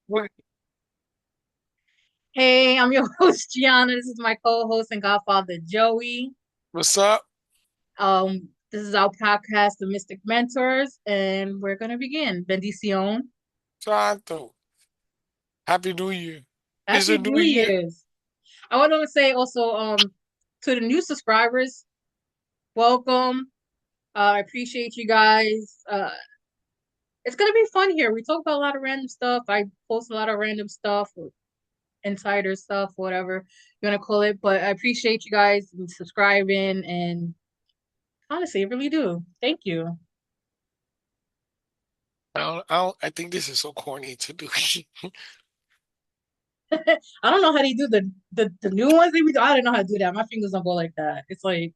What- Hey, I'm your host, Gianna. This is my co-host and Godfather Joey. What's up? This is our podcast, The Mystic Mentors, and we're gonna begin. Bendición. Santo. Happy New Year. It's a Happy new New year. Year's. I want to say also to the new subscribers, welcome. I appreciate you guys. It's gonna be fun here. We talk about a lot of random stuff. I post a lot of random stuff, insider stuff, whatever you want to call it. But I appreciate you guys subscribing and honestly, I really do. Thank you. I think this is so corny to do. I don't know how they do the new ones they do. I don't know how to do that. My fingers don't go like that. It's like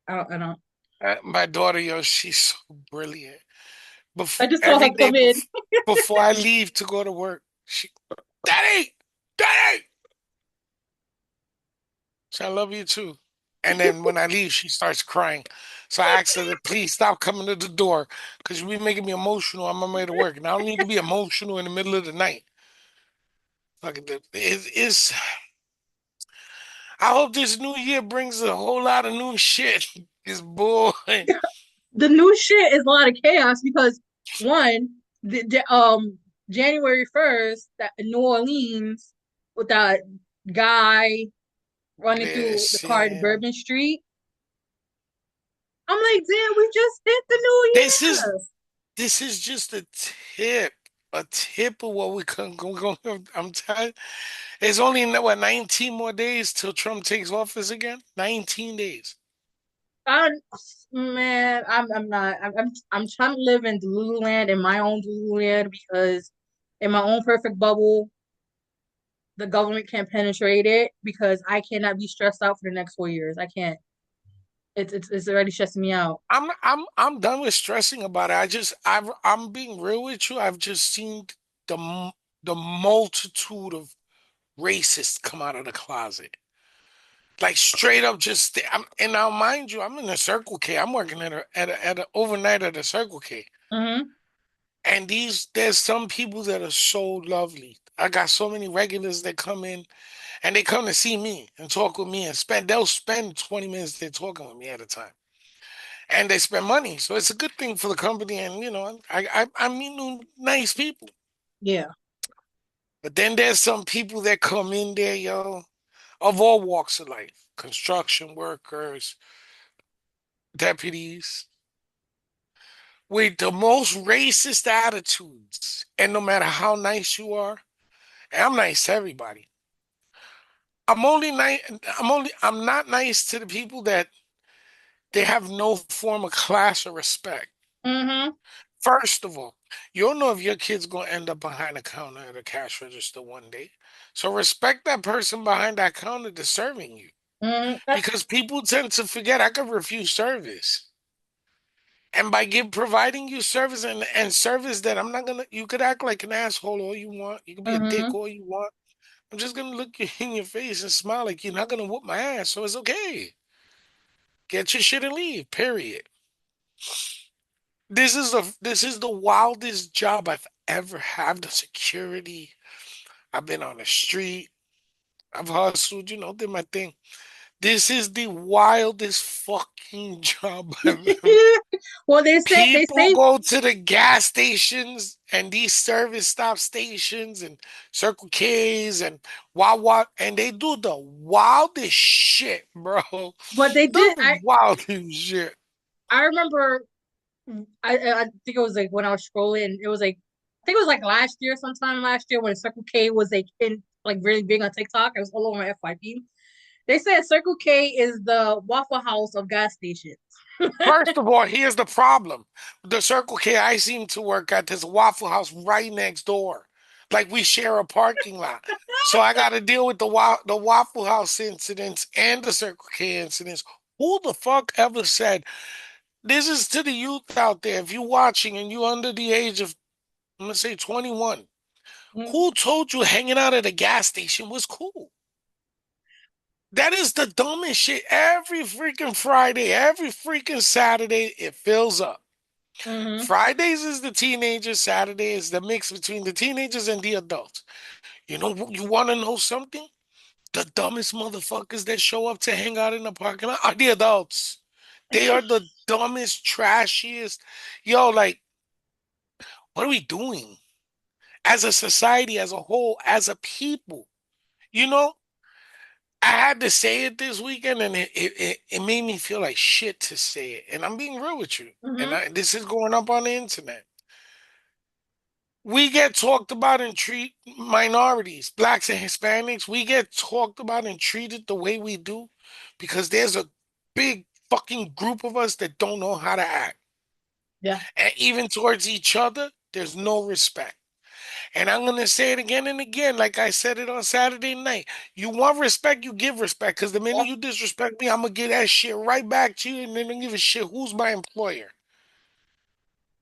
I don't. My daughter, yo, she's so brilliant. I Before just saw every her day come in. before I leave to go to work, Daddy, Daddy. So I love you too. And then when I leave, she starts crying. So I asked her to please stop coming to the door because you're making me emotional on my way to work. And I don't need to be emotional in the middle of the night. It's I hope this new year brings a whole lot of new shit. This boy, The new shit is a lot of chaos because one, January 1st, that in New Orleans with that guy running through the car at listen, Bourbon Street. I'm like, damn, we just hit the new this is year. this is just a tip of what we can go. I'm telling. It's only what 19 more days till Trump takes office again. 19 days. I, man, I'm not. I'm trying to live in Lululand in my own Lululand because in my own perfect bubble, the government can't penetrate it because I cannot be stressed out for the next 4 years. I can't. It's already stressing me out. I'm done with stressing about it. I'm being real with you. I've just seen the multitude of racists come out of the closet. Like straight up, and now mind you, I'm in a Circle K. I'm working at a overnight at a Circle K. Hmm. And there's some people that are so lovely. I got so many regulars that come in and they come to see me and talk with me and they'll spend 20 minutes there talking with me at a time. And they spend money. So it's a good thing for the company. And I meet new nice people. Yeah. But then there's some people that come in there, yo, of all walks of life, construction workers, deputies with the most racist attitudes. And no matter how nice you are, and I'm nice to everybody. I'm only nice. I'm not nice to the people that they have no form of class or respect. Hmm. First of all, you don't know if your kid's gonna end up behind the counter at a cash register one day. So respect that person behind that counter that's serving you. Hmm. Because people tend to forget I could refuse service. And by providing you service and service that I'm not gonna you could act like an asshole all you want. You could be a dick Hmm. all you want. I'm just gonna look you in your face and smile like you're not gonna whoop my ass, so it's okay. Get your shit and leave. Period. This is the wildest job I've ever had. The security. I've been on the street. I've hustled, did my thing. This is the wildest fucking job I've ever. Well, they People say, go to the gas stations and these service stop stations and Circle K's and Wawa, and they do the wildest shit, bro. but they did. The wildest shit. I remember. I think it was like when I was scrolling. It was like I think it was like last year, sometime last year when Circle K was like in like really big on TikTok. It was all over my FYP. They said Circle K is the Waffle House of gas stations. First of all, here's the problem. The Circle K I seem to work at, there's a Waffle House right next door. Like we share a parking lot. So I got to deal with the Waffle House incidents and the Circle K incidents. Who the fuck ever said, this is to the youth out there, if you're watching and you're under the age of, I'm going to say 21, who told you hanging out at a gas station was cool? That is the dumbest shit. Every freaking Friday, every freaking Saturday, it fills up. Mm-hmm. Fridays is the teenagers, Saturday is the mix between the teenagers and the adults. You want to know something? The dumbest motherfuckers that show up to hang out in the parking lot are the adults. They are the dumbest, trashiest. Yo, like, what are we doing as a society, as a whole, as a people? You know, I had to say it this weekend, and it made me feel like shit to say it. And I'm being real with you. And Mm-hmm. this is going up on the internet. We get talked about and treat minorities, blacks and Hispanics. We get talked about and treated the way we do because there's a big fucking group of us that don't know how to act. Yeah. And even towards each other, there's no respect. And I'm gonna say it again and again, like I said it on Saturday night. You want respect, you give respect. Because the minute Yeah. you disrespect me, I'm gonna give that shit right back to you, and then don't give a shit who's my employer.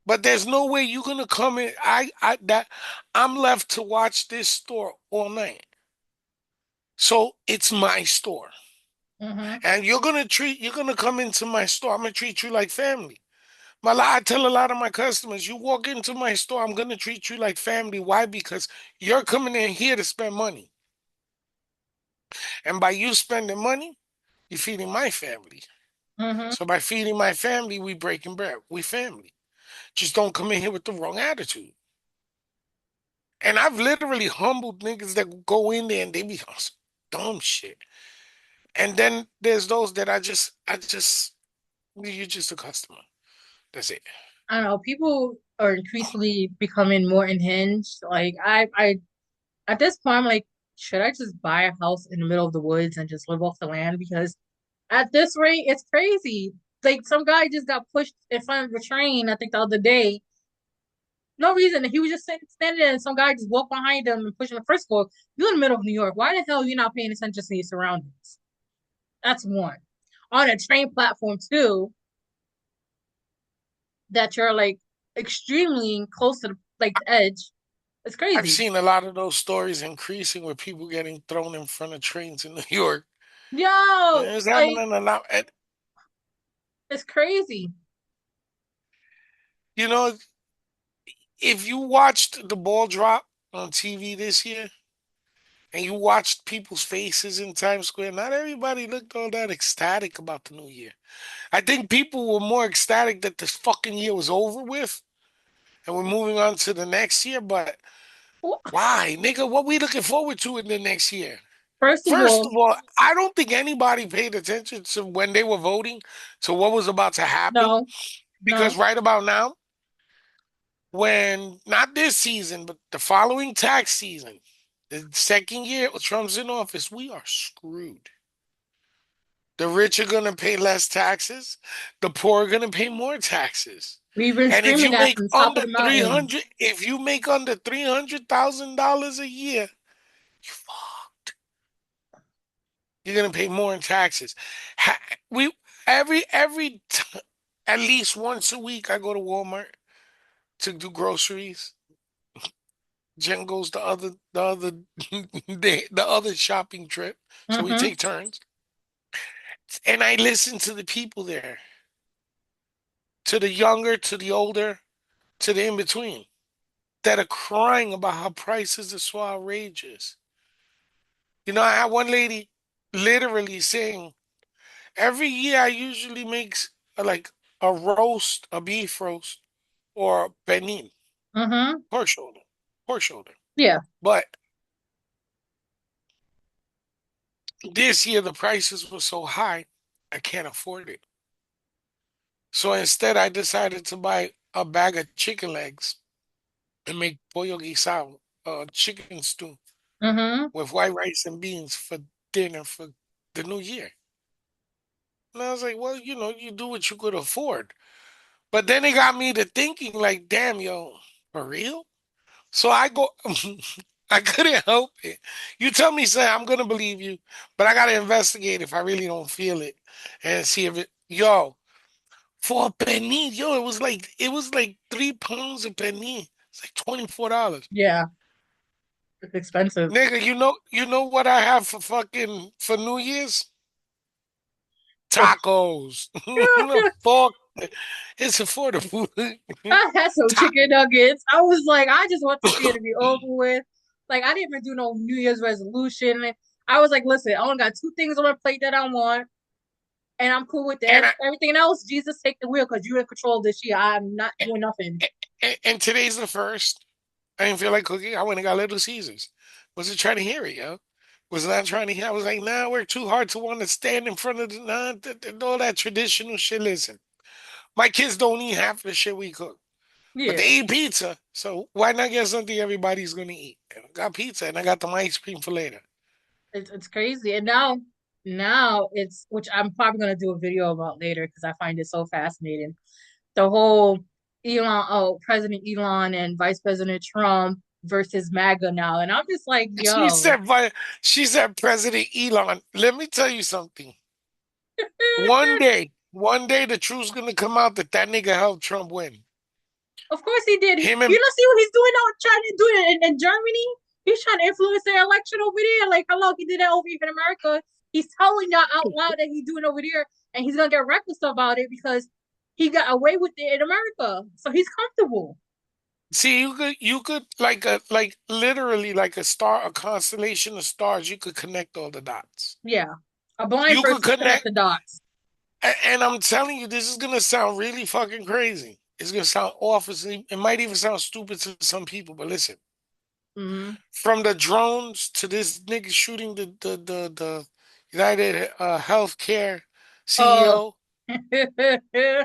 But there's no way you're gonna come in. I'm left to watch this store all night. So it's my store. Mm-hmm. And you're gonna come into my store. I'm gonna treat you like family. I tell a lot of my customers, you walk into my store, I'm gonna treat you like family. Why? Because you're coming in here to spend money. And by you spending money, you're feeding my family. Mm-hmm. So by feeding my family, we breaking bread. We family. Just don't come in here with the wrong attitude. And I've literally humbled niggas that go in there and they be on some dumb shit. And then there's those that you're just a customer. That's it. I don't know. People are increasingly becoming more unhinged. Like at this point, I'm like, should I just buy a house in the middle of the woods and just live off the land? Because at this rate, it's crazy. Like some guy just got pushed in front of a train, I think the other day. No reason. He was just standing there and some guy just walked behind him and pushing him. First of all, you're in the middle of New York. Why the hell are you not paying attention to your surroundings? That's one. On a train platform too, that you're like extremely close to the edge. It's I've crazy. seen a lot of those stories increasing with people getting thrown in front of trains in New York. Yo, It's like happening a lot. And, it's crazy. you know, if you watched the ball drop on TV this year and you watched people's faces in Times Square, not everybody looked all that ecstatic about the new year. I think people were more ecstatic that this fucking year was over with and we're moving on to the next year. But why, nigga? What we looking forward to in the next year? First of First all, of all, I don't think anybody paid attention to when they were voting to what was about to happen no, because no. right about now, when not this season, but the following tax season, the second year Trump's in office, we are screwed. The rich are going to pay less taxes. The poor are going to pay more taxes. We've been And if you screaming that make from the top of under the mountain. 300, if you make under $300,000 a year, you fucked. You're going to pay more in taxes. We at least once a week I go to Walmart to do groceries. Jen goes the other shopping trip. So we Mm-hmm. take turns. And I listen to the people there, to the younger, to the older, to the in between, that are crying about how prices are so outrageous. I had one lady literally saying, every year I usually makes like a roast, a beef roast, or penin, Mm-hmm. pork shoulder, pork shoulder. Yeah. But this year the prices were so high, I can't afford it. So instead, I decided to buy a bag of chicken legs and make pollo guisado, chicken stew Mm-hmm. with white rice and beans for dinner for the new year. And I was like, well, you do what you could afford. But then it got me to thinking, like, damn, yo, for real? So I go, I couldn't help it. You tell me, say, I'm gonna believe you, but I gotta investigate if I really don't feel it and see if yo, for a penny, yo, it was like 3 pounds of penny. It's like $24. Yeah. It's expensive. Nigga, you know what I have for New Year's? What? Tacos. Fuck. It's affordable. I had some Top- chicken nuggets. I was like, I just want this year to be over with. Like, I didn't even do no New Year's resolution. I was like, listen, I only got two things on my plate that I want, and I'm cool with and that. Everything else, Jesus, take the wheel because you're in control this year. I'm not doing nothing. and today's the first. I didn't feel like cooking. I went and got Little Caesars. Wasn't trying to hear it, yo. Was not trying to hear. I was like, nah, we're too hard to want to stand in front of the nah, all that traditional shit. Listen, my kids don't eat half the shit we cook, but Yeah, they eat pizza. So why not get something everybody's gonna eat? And I got pizza and I got them ice cream for later. it's crazy. And now it's which I'm probably gonna do a video about later because I find it so fascinating. The whole President Elon and Vice President Trump versus MAGA now, and I'm just like, She yo, said, but she said, President Elon, let me tell you something. One day, the truth's gonna come out that that nigga helped Trump win. of course he did. Him You and don't see what he's doing out trying to do it in Germany. He's trying to influence the election over there. Like, hello, he did that over here in America. He's telling y'all out loud that he's doing over there, and he's gonna get reckless about it because he got away with it in America. So he's comfortable. see, you could like literally like a star, a constellation of stars. You could connect all the dots. Yeah. A blind You could person connect connect, the dots. and I'm telling you, this is gonna sound really fucking crazy. It's gonna sound awful. It might even sound stupid to some people, but listen. Mm-hmm. From the drones to this nigga shooting the United Healthcare Oh. CEO,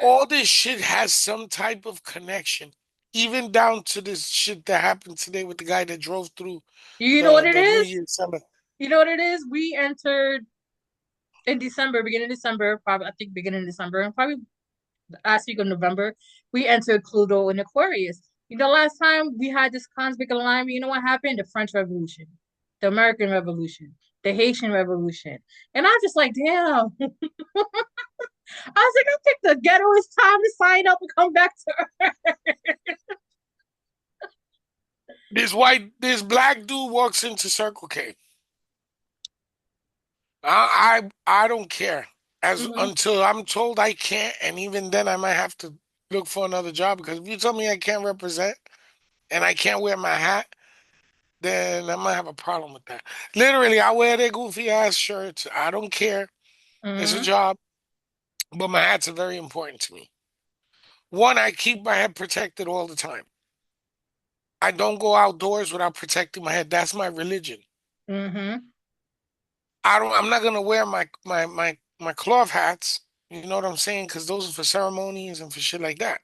all this shit has some type of connection. Even down to this shit that happened today with the guy that drove through You know what the it the New is? Year's Summer. You know what it is? We entered in December, beginning of December, probably I think beginning of December, and probably last week of November, we entered Pluto and Aquarius. You know, last time we had this cosmic alignment, you know what happened? The French Revolution, the American Revolution, the Haitian Revolution. And I'm just like, damn. I was like, I picked the ghettoest time to sign up and come back to Earth. This black dude walks into Circle K. I don't care as Mm-hmm. until I'm told I can't, and even then I might have to look for another job because if you tell me I can't represent and I can't wear my hat, then I might have a problem with that. Literally, I wear their goofy ass shirts. I don't care. It's a Mm-hmm. job, but my hats are very important to me. One, I keep my head protected all the time. I don't go outdoors without protecting my head. That's my religion. Mm-hmm. I'm not gonna wear my cloth hats. You know what I'm saying? Because those are for ceremonies and for shit like that.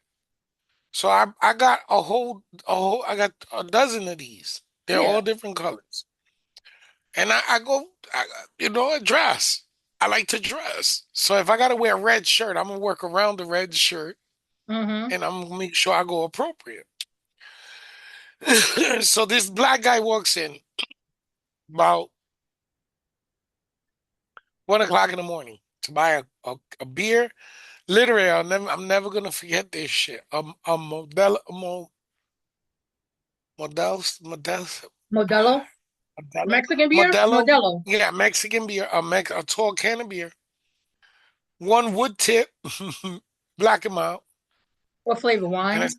So I got I got a dozen of these. They're Yeah. all different colors. And I go, I dress. I like to dress. So if I got to wear a red shirt, I'm going to work around the red shirt Mm-hmm. and I'm going to make sure I go appropriate. So this black guy walks in about 1 o'clock in the morning to buy a beer. Literally, I'm never going to forget this shit. A Modelo, Modelo. Modelo, Mexican beer? Modelo. Modelo. Yeah, Mexican beer, a tall can of beer. One wood tip, black and mild, What flavor? and Wine? it's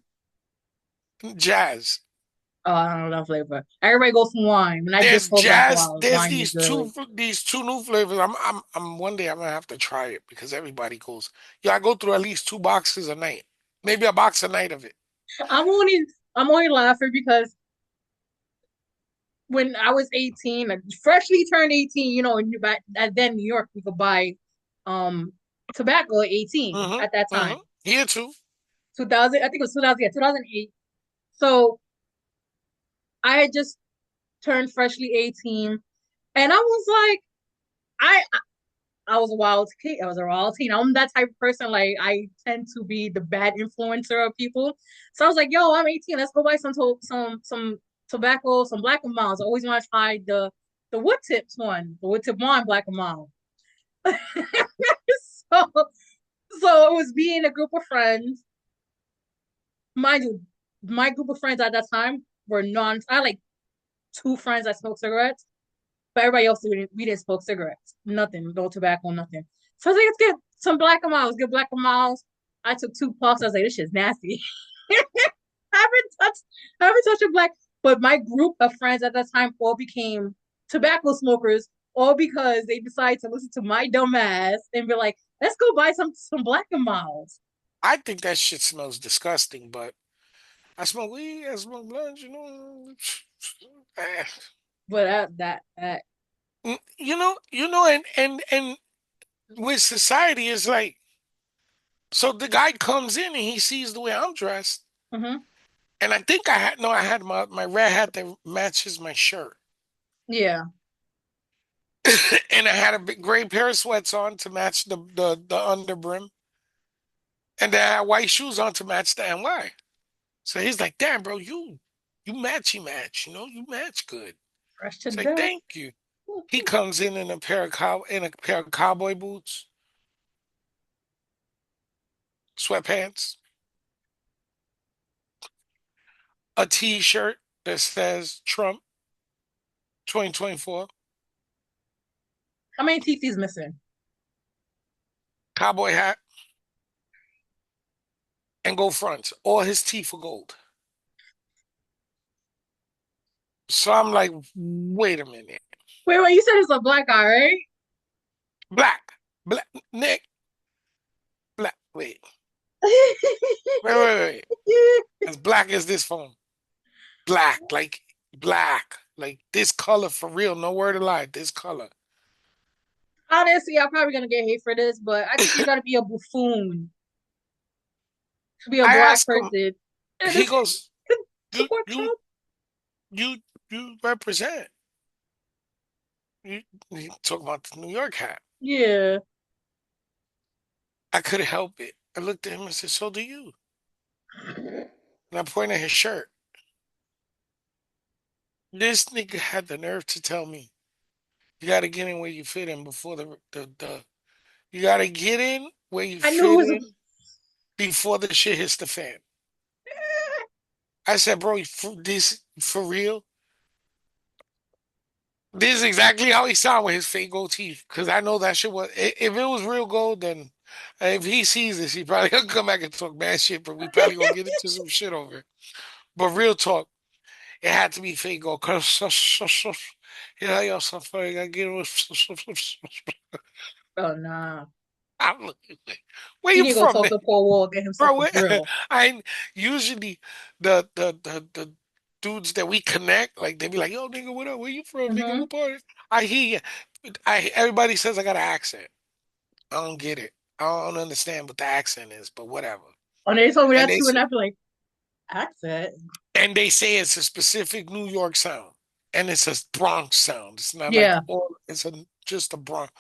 jazz. Oh, I don't know that flavor. Everybody goes for wine. When I did There's Coke after a jazz. while, There's wine is good. these two new flavors. One day I'm gonna have to try it because everybody goes. Yeah, I go through at least 2 boxes a night, maybe a box a night of it. I'm only I'm only laughing because when I was 18, like freshly turned 18, back then New York, we could buy um tobacco at 18 at that time. Here too. 2000, I think it was 2000, yeah, 2008. So I had just turned freshly 18, and I was like, I I was a wild kid. I was a wild teen. I'm that type of person. Like I tend to be the bad influencer of people. So I was like, "Yo, I'm 18. Let's go buy some tobacco, some Black and Milds. I always want to try the wood tips one, the wood tip one Black and Mild." so so it was me and a group of friends. Mind you, my group of friends at that time were non. I had like two friends that smoked cigarettes, but everybody else we didn't smoke cigarettes. Nothing, no tobacco, nothing. So I was like, let's get some Black and Miles. Get Black and Miles. I took two puffs. I was like, this shit's nasty. I haven't touched, I haven't touched a black. But my group of friends at that time all became tobacco smokers, all because they decided to listen to my dumb ass and be like, let's go buy some Black and Miles. I think that shit smells disgusting, but I smoke weed, I smoke blunts, you know. Eh. But that And with society, it's like, so the guy comes in and he sees the way I'm dressed, hmm and I think I had my red hat that matches my shirt, yeah, and I had a big gray pair of sweats on to match the underbrim, and then I had white shoes on to match the NY. So he's like, "Damn, bro, you matchy match, you know, you match good." fresh to It's like, death. "Thank you." He comes in a pair of cowboy boots, sweatpants, a T-shirt that says Trump 2024, How many teeth he's missing? cowboy hat, and gold fronts. All his teeth are gold. So I'm like, wait a minute. Wait, you said it's a black guy, right? Black, black, Nick, black. Wait. As black as this phone. Black, like this color for real. No word of lie. This color. Honestly, I'm probably gonna get hate for this, but I think you gotta be a buffoon to be a I black ask him. person and He just goes, "You, support you, Trump. you, you represent." You, he talk about the New York hat. Yeah. I couldn't help it. I looked at him and said, "So do you?" And I pointed at his shirt. This nigga had the nerve to tell me, "You got to get in where you fit in before the you got to get in where you I knew it fit was a in before the shit hits the fan." I said, "Bro, this for real?" This is exactly how he sound with his fake gold teeth. Because I know that shit was. If it was real gold, then if he sees this, he probably gonna come back and talk bad shit. But we probably gonna get into some shit over it. But real talk, it had to be fake gold. Cause yeah, yo, so funny. I get it. Oh nah. I'm looking like, where You you need to go from, talk man? to Paul Wall, get himself Bro? a drill. I usually the dudes that we connect, like they be like, "Yo, nigga, what up? Where you from, nigga? hmm What part?" I hear you. Everybody says I got an accent. I don't get it. I don't understand what the accent is, but whatever. And they told me And that they too, and say, I feel like accent. and they say it's a specific New York sound, and it's a Bronx sound. It's not like Yeah. all. It's just a Bronx.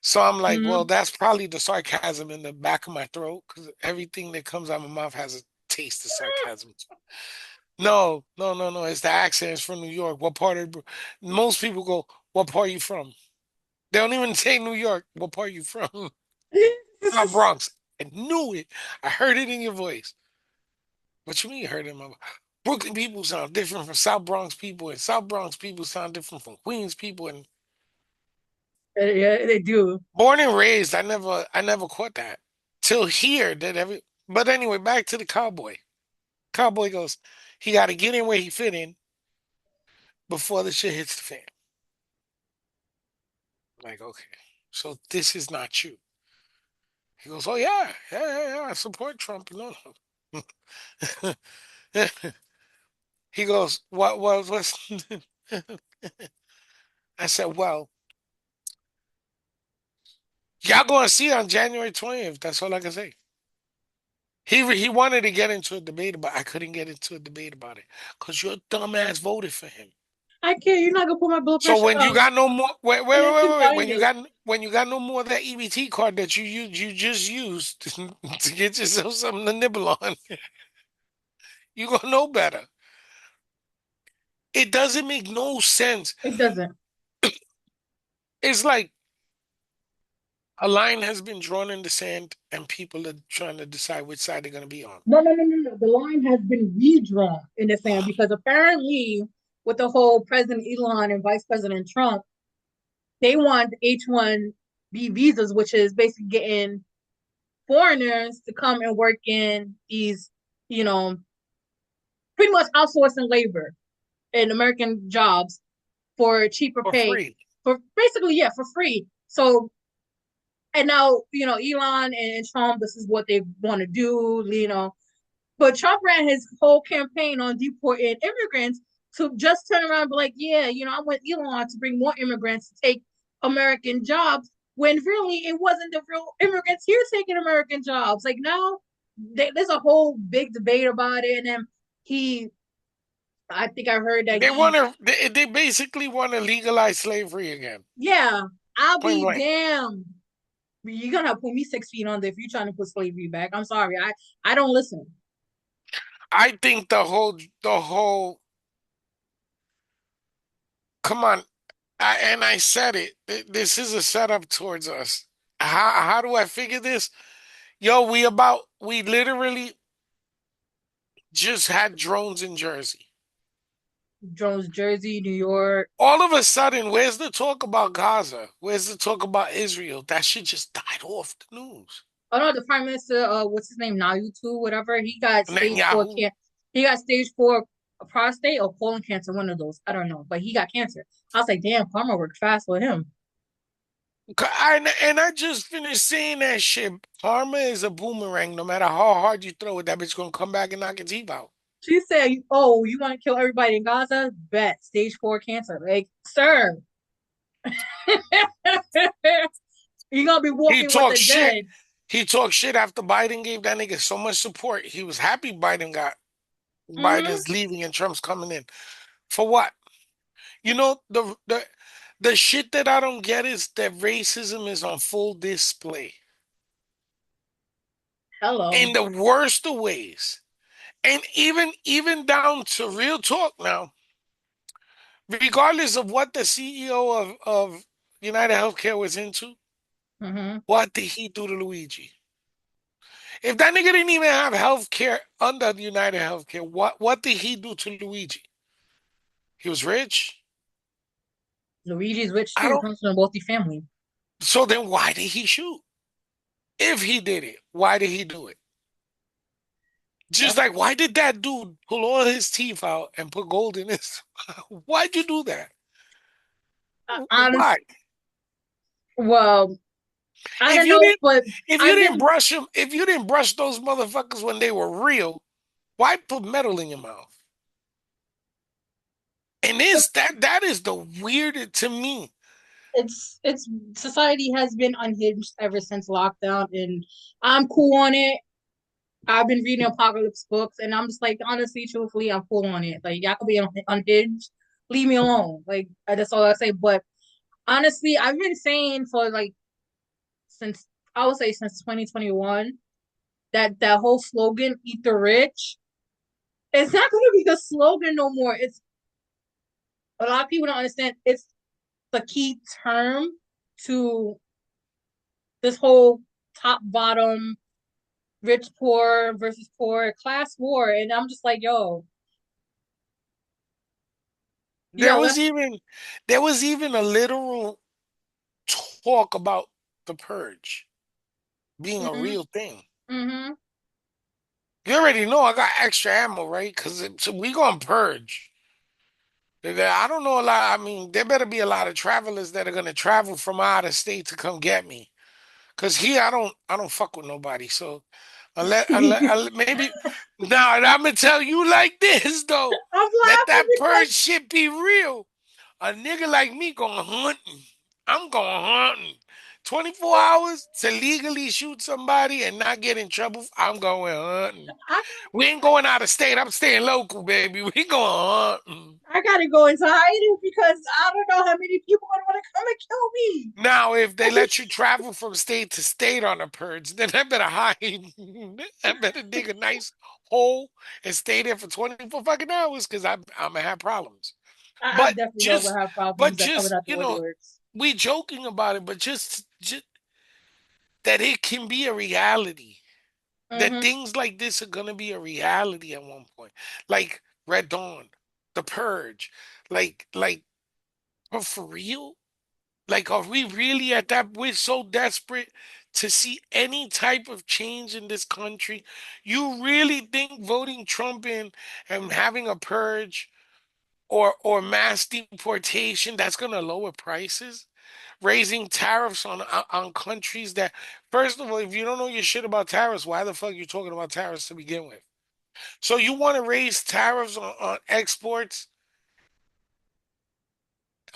So I'm like, well, hmm that's probably the sarcasm in the back of my throat because everything that comes out of my mouth has a taste of sarcasm. No. It's the accent. It's from New York. What part of? Most people go, "What part you from?" They don't even say New York. What part you from? South Bronx. I knew it. I heard it in your voice. What you mean you heard it in my voice? Brooklyn people sound different from South Bronx people, and South Bronx people sound different from Queens people. And Yeah, they do. born and raised, I never caught that till here. But anyway, back to the cowboy. Cowboy goes, he got to get in where he fit in before the shit hits the fan. I'm like, okay, so this is not you. He goes, oh yeah. I support Trump. No. He goes, what's? I said, well, y'all going to see on January 20th. That's all I can say. He wanted to get into a debate about. I couldn't get into a debate about it because your dumbass voted for him. I can't. You're not gonna put my blood So pressure when you up. got no more, I have to wait. find it. When you got no more of that EBT card that you just used to get yourself something to nibble on, you gonna know better. It doesn't make no sense. It doesn't. It's like a line has been drawn in the sand, and people are trying to decide which side they're gonna be on. No. The line has been redrawn in the sand because apparently, with the whole President Elon and Vice President Trump, they want H-1B visas, which is basically getting foreigners to come and work in these, you know, pretty much outsourcing labor in American jobs for cheaper for pay, free. for basically, yeah, for free. So, and now, Elon and Trump, this is what they want to do, But Trump ran his whole campaign on deporting immigrants to just turn around and be like, yeah, I want Elon to bring more immigrants to take American jobs, when really it wasn't the real immigrants here taking American jobs. Like now, there's a whole big debate about it. And then he, I think I heard that They want he, to. They basically want to legalize slavery again. yeah, I'll Point be blank. damned. You're gonna have to put me 6 feet under if you're trying to put slavery back. I'm sorry. I don't listen. I think the whole. Come on, and I said it. This is a setup towards us. How do I figure this? Yo, we literally just had drones in Jersey. Jones, Jersey, New York. All of a sudden, where's the talk about Gaza? Where's the talk about Israel? That shit just died off the news. Oh no, the prime minister, what's his name, now YouTube, whatever. He got stage four Netanyahu. can. He got stage four prostate or colon cancer, one of those. I don't know, but he got cancer. I was like, damn, karma worked fast with him. And I just finished saying that shit. Karma is a boomerang. No matter how hard you throw it, that bitch gonna come back and knock your teeth out. She said, "Oh, you want to kill everybody in Gaza? Bet stage four cancer." Like, sir, you're gonna be He walking with talked the shit. dead. He talked shit after Biden gave that nigga so much support. He was happy Mm-hmm. Biden's leaving and Trump's coming in. For what? You know, the shit that I don't get is that racism is on full display Hello. in the worst of ways. And even down to real talk now, regardless of what the CEO of United Healthcare was into, Mm-hmm. what did he do to Luigi? If that nigga didn't even have healthcare under the United Healthcare, what did he do to Luigi? He was rich? Luigi's rich I too. don't Comes from a wealthy family. so then why did he shoot? If he did it, why did he do it? Just That's like why did that dude pull all his teeth out and put gold in his why'd you do that? honest. Why? Well, I If don't you know, didn't but if you I've didn't been. brush them, if you didn't brush those motherfuckers when they were real, why put metal in your mouth? And this that is the weirdest to me. It's society has been unhinged ever since lockdown, and I'm cool on it. I've been reading apocalypse books, and I'm just like, honestly, truthfully, I'm cool on it. Like, y'all could be unhinged, leave me alone. Like, that's all I say. But honestly, I've been saying for like since I would say since 2021 that that whole slogan "Eat the Rich" it's not going to be a slogan no more. It's a lot of people don't understand. It's the key term to this whole top bottom, rich poor versus poor class war, and I'm just like, yo, There was let's. even there was even a literal talk about the purge being a Mm-hmm, real thing. mm-hmm. You already know I got extra ammo, right? Because so we gonna purge. I don't know a lot. I mean, there better be a lot of travelers that are gonna travel from out of state to come get me. Cause here I don't fuck with nobody. So maybe now I'm gonna tell you like this though. I'm Let laughing that purge because shit be real. A nigga like me going hunting. I'm going hunting. 24 hours to legally shoot somebody and not get in trouble. I'm going hunting. I We ain't going out of state. I'm staying local, baby. We going hunting. I gotta go into hiding because I don't know how many people are gonna want to come and kill me. Now, if they let you travel from state to state on a purge, then I better hide. I better dig a nice hole and stay there for 24 fucking hours because I'm gonna have problems. I But definitely know just, we'll have but problems that coming just, out the woodworks. we joking about it, but just that it can be a reality. That Mm-hmm. things like this are gonna be a reality at one point. Like Red Dawn, The Purge, like, but for real? Like, are we really at that? We're so desperate to see any type of change in this country? You really think voting Trump in and having a purge or mass deportation that's going to lower prices? Raising tariffs on countries that, first of all, if you don't know your shit about tariffs, why the fuck you talking about tariffs to begin with? So you want to raise tariffs on exports,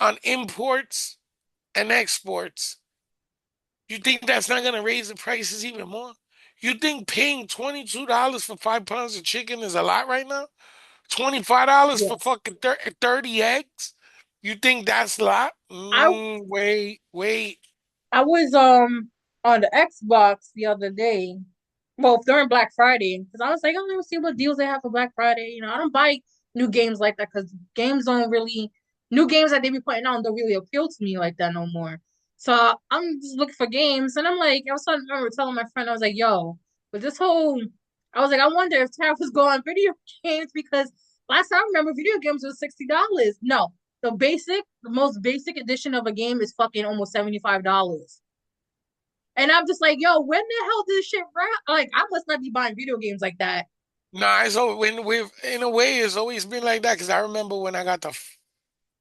on imports and exports. You think that's not going to raise the prices even more? You think paying $22 for 5 pounds of chicken is a lot right now? $25 for Yes. fucking 30 eggs? You think that's a lot? I Wait, wait. I was on the Xbox the other day. Well, during Black Friday, because I was like, oh, let me see what deals they have for Black Friday. You know, I don't buy new games like that because games don't really new games that they be putting out don't really appeal to me like that no more. So I'm just looking for games, and I'm like, I remember telling my friend, I was like, yo, but this whole, I was like, I wonder if tariff was going on video games because last time I remember video games was $60. No, the most basic edition of a game is fucking almost $75. And I'm just like, yo, when the hell did this shit rap? Like, I must not be buying video games like that. Nah, it's always, when we've in a way it's always been like that because I remember when I got the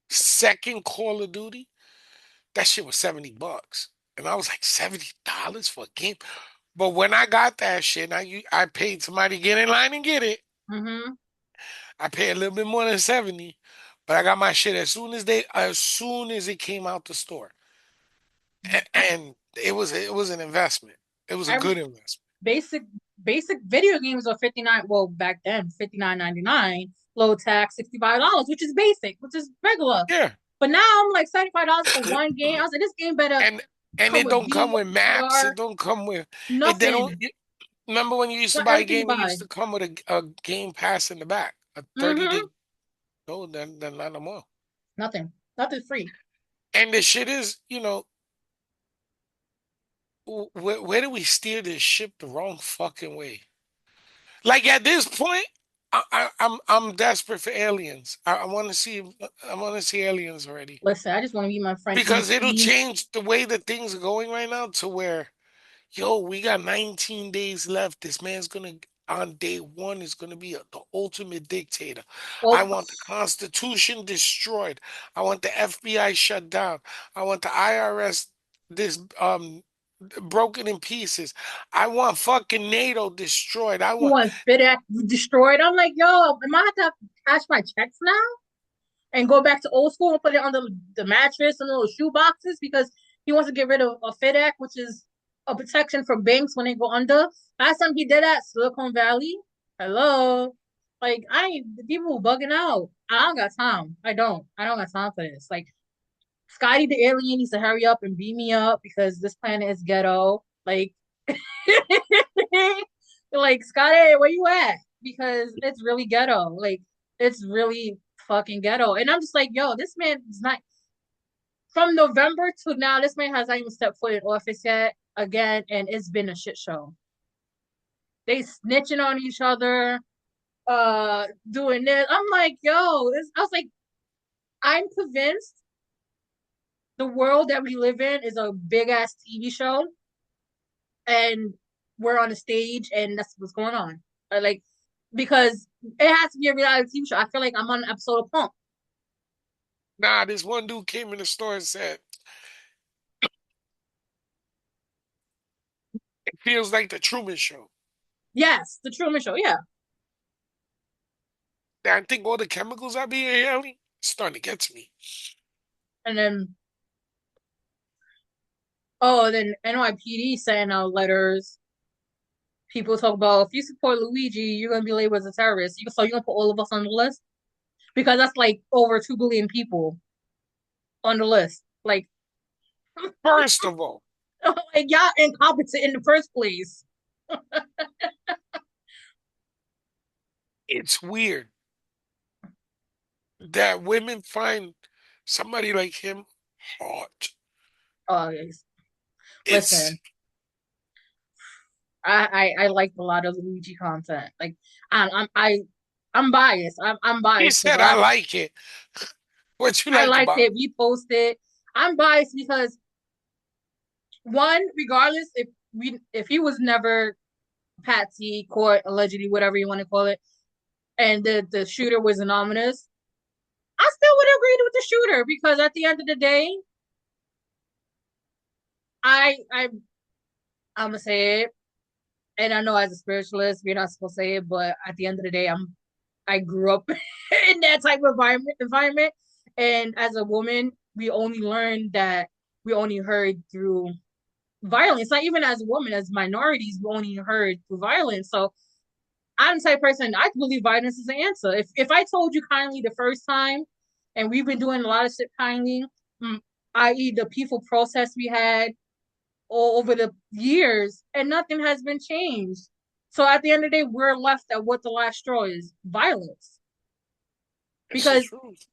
second Call of Duty, that shit was $70, and I was like $70 for a game. But when I got that shit, I paid somebody to get in line and get it. Mm-hmm. I paid a little bit more than 70, but I got my shit as soon as it came out the store, and it was an investment. It was a I good investment. basic basic video games are 59. Well, back then, 59.99, low tax, $65, which is basic, which is regular. Yeah. But now I'm like $75 for one game. I was like, this game better and and come it with don't come with maps. VR, It don't come with it. They don't. nothing. Remember when you used to Got buy a everything you game? It buy. used to come with a game pass in the back, a 30 Mm-hmm. day. No, then not no more. Nothing. Nothing's free. And the shit is, where do we steer this ship the wrong fucking way? Like at this point, I'm desperate for aliens. I want to see aliens already Listen, I just want to meet my friend because it'll ET. change the way that things are going right now to where, yo, we got 19 days left. This man's gonna on day one is gonna be the ultimate dictator. I Well, want the Constitution destroyed. I want the FBI shut down. I want the IRS this broken in pieces. I want fucking NATO destroyed. I he want wants FedEx destroyed. I'm like, yo, am I have to cash my checks now and go back to old school and put it on the mattress and little shoe boxes because he wants to get rid of FedEx, which is a protection for banks when they go under. Last time he did that, Silicon Valley. Hello. Like the people bugging out. I don't got time. I don't. I don't got time for this. Like Scotty the alien needs to hurry up and beam me up because this planet is ghetto. Like like Scotty, where you at? Because it's really ghetto. Like it's really fucking ghetto. And I'm just like, yo, this man is not from November to now. This man has not even stepped foot in office yet again, and it's been a shit show. They snitching on each other, doing this. I'm like, yo, I was like, I'm convinced the world that we live in is a big ass TV show, and we're on a stage, and that's what's going on. Like, because it has to be a reality TV show. I feel like I'm on an episode of Pump. nah. This one dude came in the store and said it feels like the Truman Show. Yes, the Truman Show. Yeah, I think all the chemicals I be inhaling starting to get to me. and then oh, then NYPD sending out letters. People talk about if you support Luigi, you're gonna be labeled as a terrorist. So you're gonna put all of us on the list because that's like over 2 billion people on the list. Like, First of all, like y'all incompetent in the first place. it's weird that women find somebody like him hot. Oh, It's listen, I liked a lot of Luigi content. Like, I'm biased. I'm he biased because said I like it. What you I like liked about it. We posted. I'm biased because one, regardless if if he was never Patsy, caught allegedly, whatever you want to call it, and the shooter was anonymous, I still would agree with the shooter because at the end of the day, I I'm gonna say it, and I know as a spiritualist, we're not supposed to say it, but at the end of the day, I grew up in that type of environment, and as a woman, we only learned that we only heard through violence. Not even as a woman, as minorities, we only heard through violence. So I'm the type of person I believe violence is the answer. If I told you kindly the first time, and we've been doing a lot of shit kindly, mm, i.e. the peaceful process we had all over the years, and nothing has been changed. So at the end of the day, we're left at what the last straw is: violence, It's the because truth.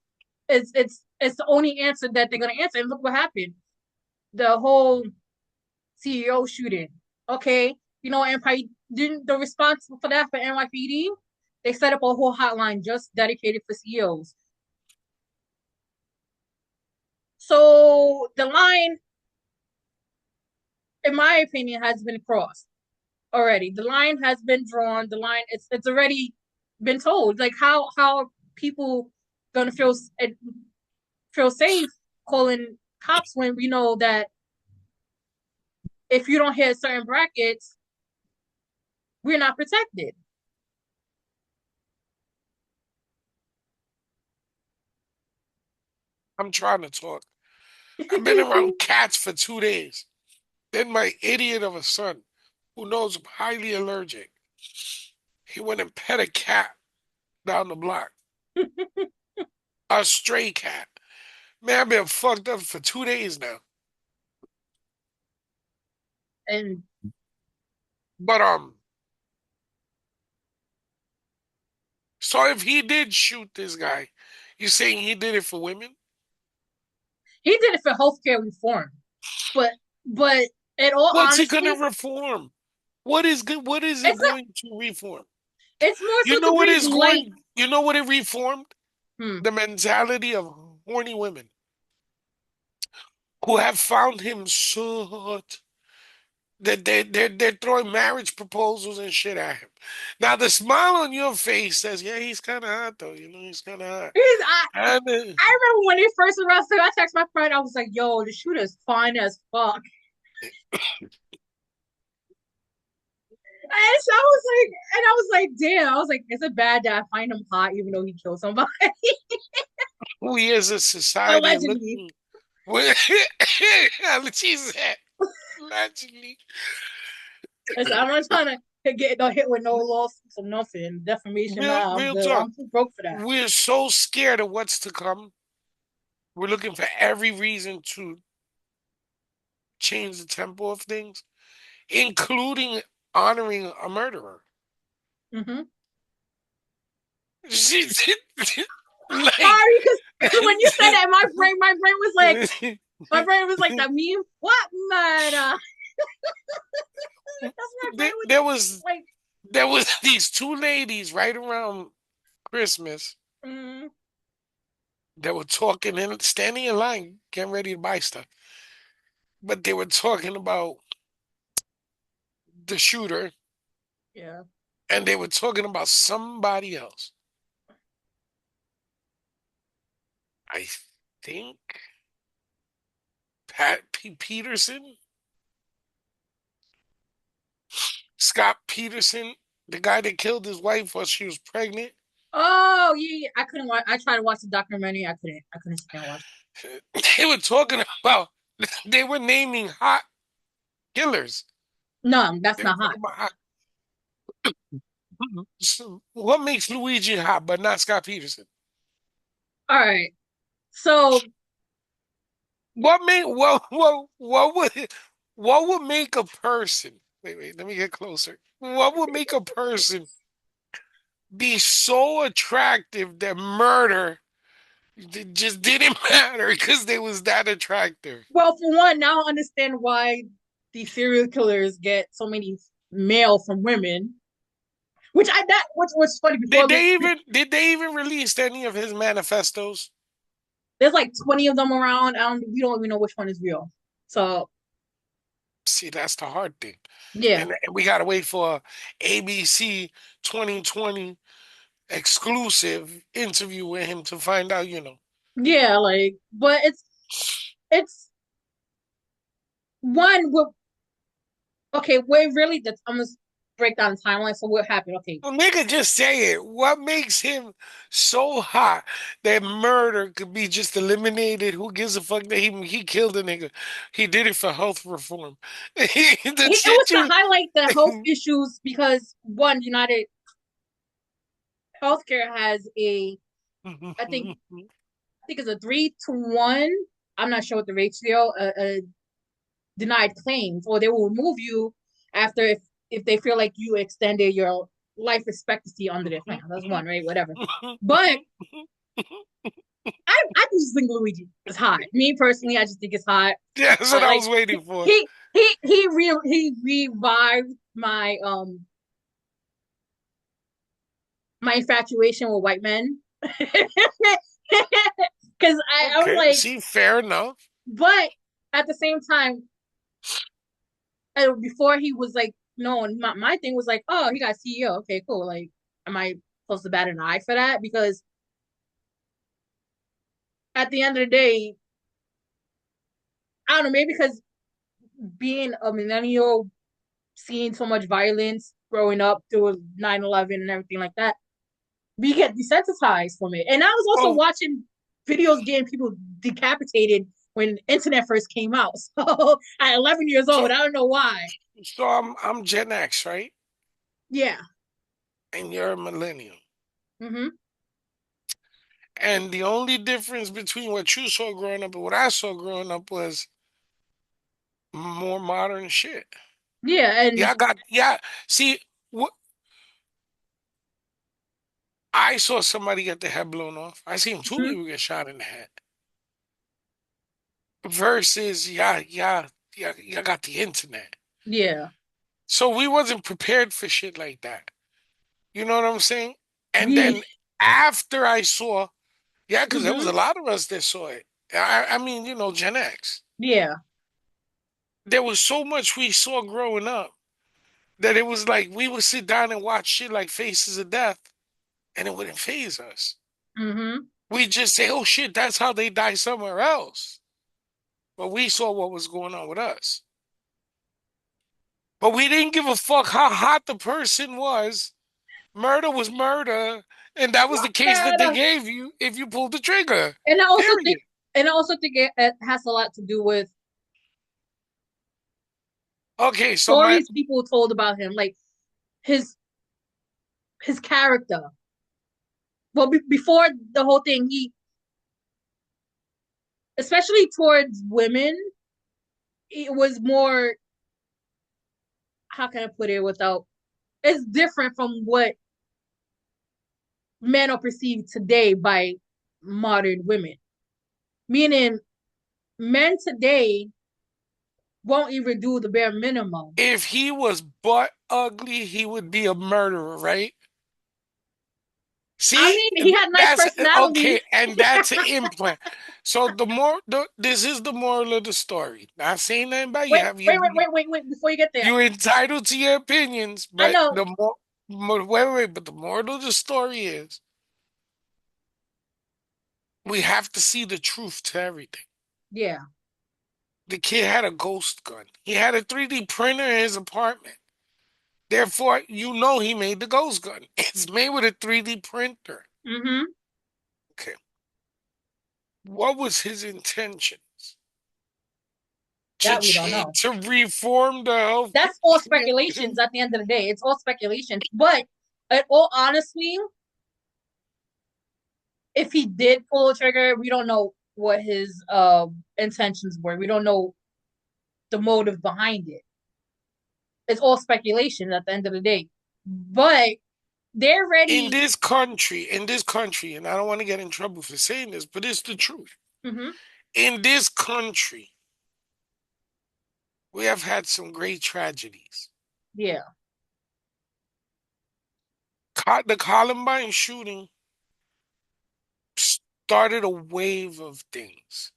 it's the only answer that they're gonna answer. And look what happened: the whole CEO shooting. Okay, Empire didn't the response for that for NYPD. They set up a whole hotline just dedicated for CEOs. So the line, in my opinion, has been crossed already. The line has been drawn. The line it's already been told. Like how people gonna feel safe calling cops when we know that if you don't hit certain brackets, we're not protected. I'm trying to talk. I've been around cats for 2 days. Then my idiot of a son, who knows I'm highly allergic, he went and pet a cat down the block. A stray cat. Man, I've been fucked up for 2 days now. And But so if he did shoot this guy, you saying he did it for women? he did it for healthcare reform. But but in all What's he honesty, gonna reform? What is good? What is it it's not going to reform? it's more You so know to what breathe is light. going? You know what it reformed? Hmm. The mentality of horny women who have found him so hot that they're throwing marriage proposals and shit at him. Now the smile on your face says, "Yeah, he's kind of hot, though. You know, he's kind of hot." Because I And I remember when they first arrested, I texted my friend, I was like, yo, the shooter's fine as fuck. And so I was like, damn. I was like, is it bad that I find him hot even though he killed somebody? who he is in society and Allegedly. looking. She said, allegedly. Listen, I'm not trying to get no hit with no lawsuits or nothing. Defamation, Real, nah, I'm real good. talk. I'm too broke for that. We're so scared of what's to come. We're looking for every reason to change the tempo of things, including honoring a murderer. Mm-hmm. She like Sorry, because when you said that, my brain was like that meme. What man? That's my brain there, was there was like. there was these two ladies right around Christmas Mm, that were talking and standing in line, getting ready to buy stuff. But they were talking about the shooter yeah. and they were talking about somebody else. I think Peterson, Scott Peterson, the guy that killed his wife while she was pregnant. Oh yeah, yeah. I couldn't watch. I tried to watch the documentary. I couldn't. I couldn't sit down and watch. They were talking about, they were naming hot killers. No, that's They were not hot. talking about hot. So what makes Luigi hot, but not Scott Peterson? All right. So, What made what would make a person? Wait, let me get closer. What would make a person be so attractive that murder just didn't matter because they was that attractive? well, for one, now I understand why these serial killers get so many male from women. Which was funny before. Did they even release any of his manifestos? There's like 20 of them around. We don't even know which one is real. So See, that's the hard thing. Yeah. And we gotta wait for ABC 2020 exclusive interview with him to find out, you know. Yeah, like, but it's one. Okay, wait, really, I'm gonna break down the timeline. So what happened? Okay, Well, nigga, just say it. What makes him so hot that murder could be just eliminated? Who gives a fuck that he killed a nigga? He did it for health reform. The it was shit to you. highlight the health issues because one, United Healthcare has I think I think it's a 3-1. I'm not sure what the ratio. Denied claims, or they will remove you after if they feel like you extended your life expectancy under their plan. That's one, right? Whatever. But I just think Luigi is hot. Me personally, I just think it's hot. Yeah, that's what I Like was waiting for. he revived my infatuation with white men. Because I was Okay, like, see, fair enough. but at the same time, before he was like known, my thing was like, oh, he got CEO. Okay, cool. Like, am I supposed to bat an eye for that? Because at the end of the day, I don't know, maybe because being a millennial, seeing so much violence growing up through 9/11 and everything like that, we get desensitized from it. And I was also Oh, watching videos getting people decapitated when internet first came out. So at 11 years so old, I don't know why. I'm Gen X, right? Yeah. And you're a millennial. Mm-hmm. And the only difference between what you saw growing up and what I saw growing up was more modern shit. Yeah. Yeah, And I got yeah. See, what I saw somebody get the head blown off. I seen two mhm, people get shot in the head. Versus, yeah, got the internet. yeah. So we wasn't prepared for shit like that. You know what I'm saying? And We then after I saw, yeah, because there was hmm a lot of us that saw it. I mean, you know, Gen X. yeah. There was so much we saw growing up that it was like we would sit down and watch shit like Faces of Death, and it wouldn't phase us. Mm-hmm. We just say, "Oh shit, that's how they die somewhere else." But we saw what was going on with us. But we didn't give a fuck how hot the person was. Murder was murder, and that was the case that they And, gave you if you pulled the trigger. and I also think Period. and I also think it has a lot to do with Okay, so my stories people told about him, like his his character. Well, before the whole thing, he especially towards women, it was more, how can I put it without, it's different from what men are perceived today by modern women. Meaning men today won't even do the bare minimum. if he was butt ugly, he would be a murderer, right? I See, mean, he had nice that's personality. okay, and that's an implant. So this is the moral of the story. Not saying nothing about you. Wait, Have wait, wait, wait, wait, wait. Before you get there, you're entitled to your opinions, I but know. but the moral of the story is we have to see the truth to everything. Yeah. The kid had a ghost gun. He had a 3D printer in his apartment. Therefore, you know he made the ghost gun. It's made with a 3D printer. Mm-hmm. Okay. What was his intentions? To That we don't change, know. to reform the health. That's all speculations at the end of the day. It's all speculations. But at all honestly, if he did pull a trigger, we don't know what his intentions were. We don't know the motive behind it. It's all speculation at the end of the day. But they're ready. In this country, and I don't want to get in trouble for saying this, but it's the truth. Mm-hmm. In this country, we have had some great tragedies. Yeah. The Columbine shooting started a wave of things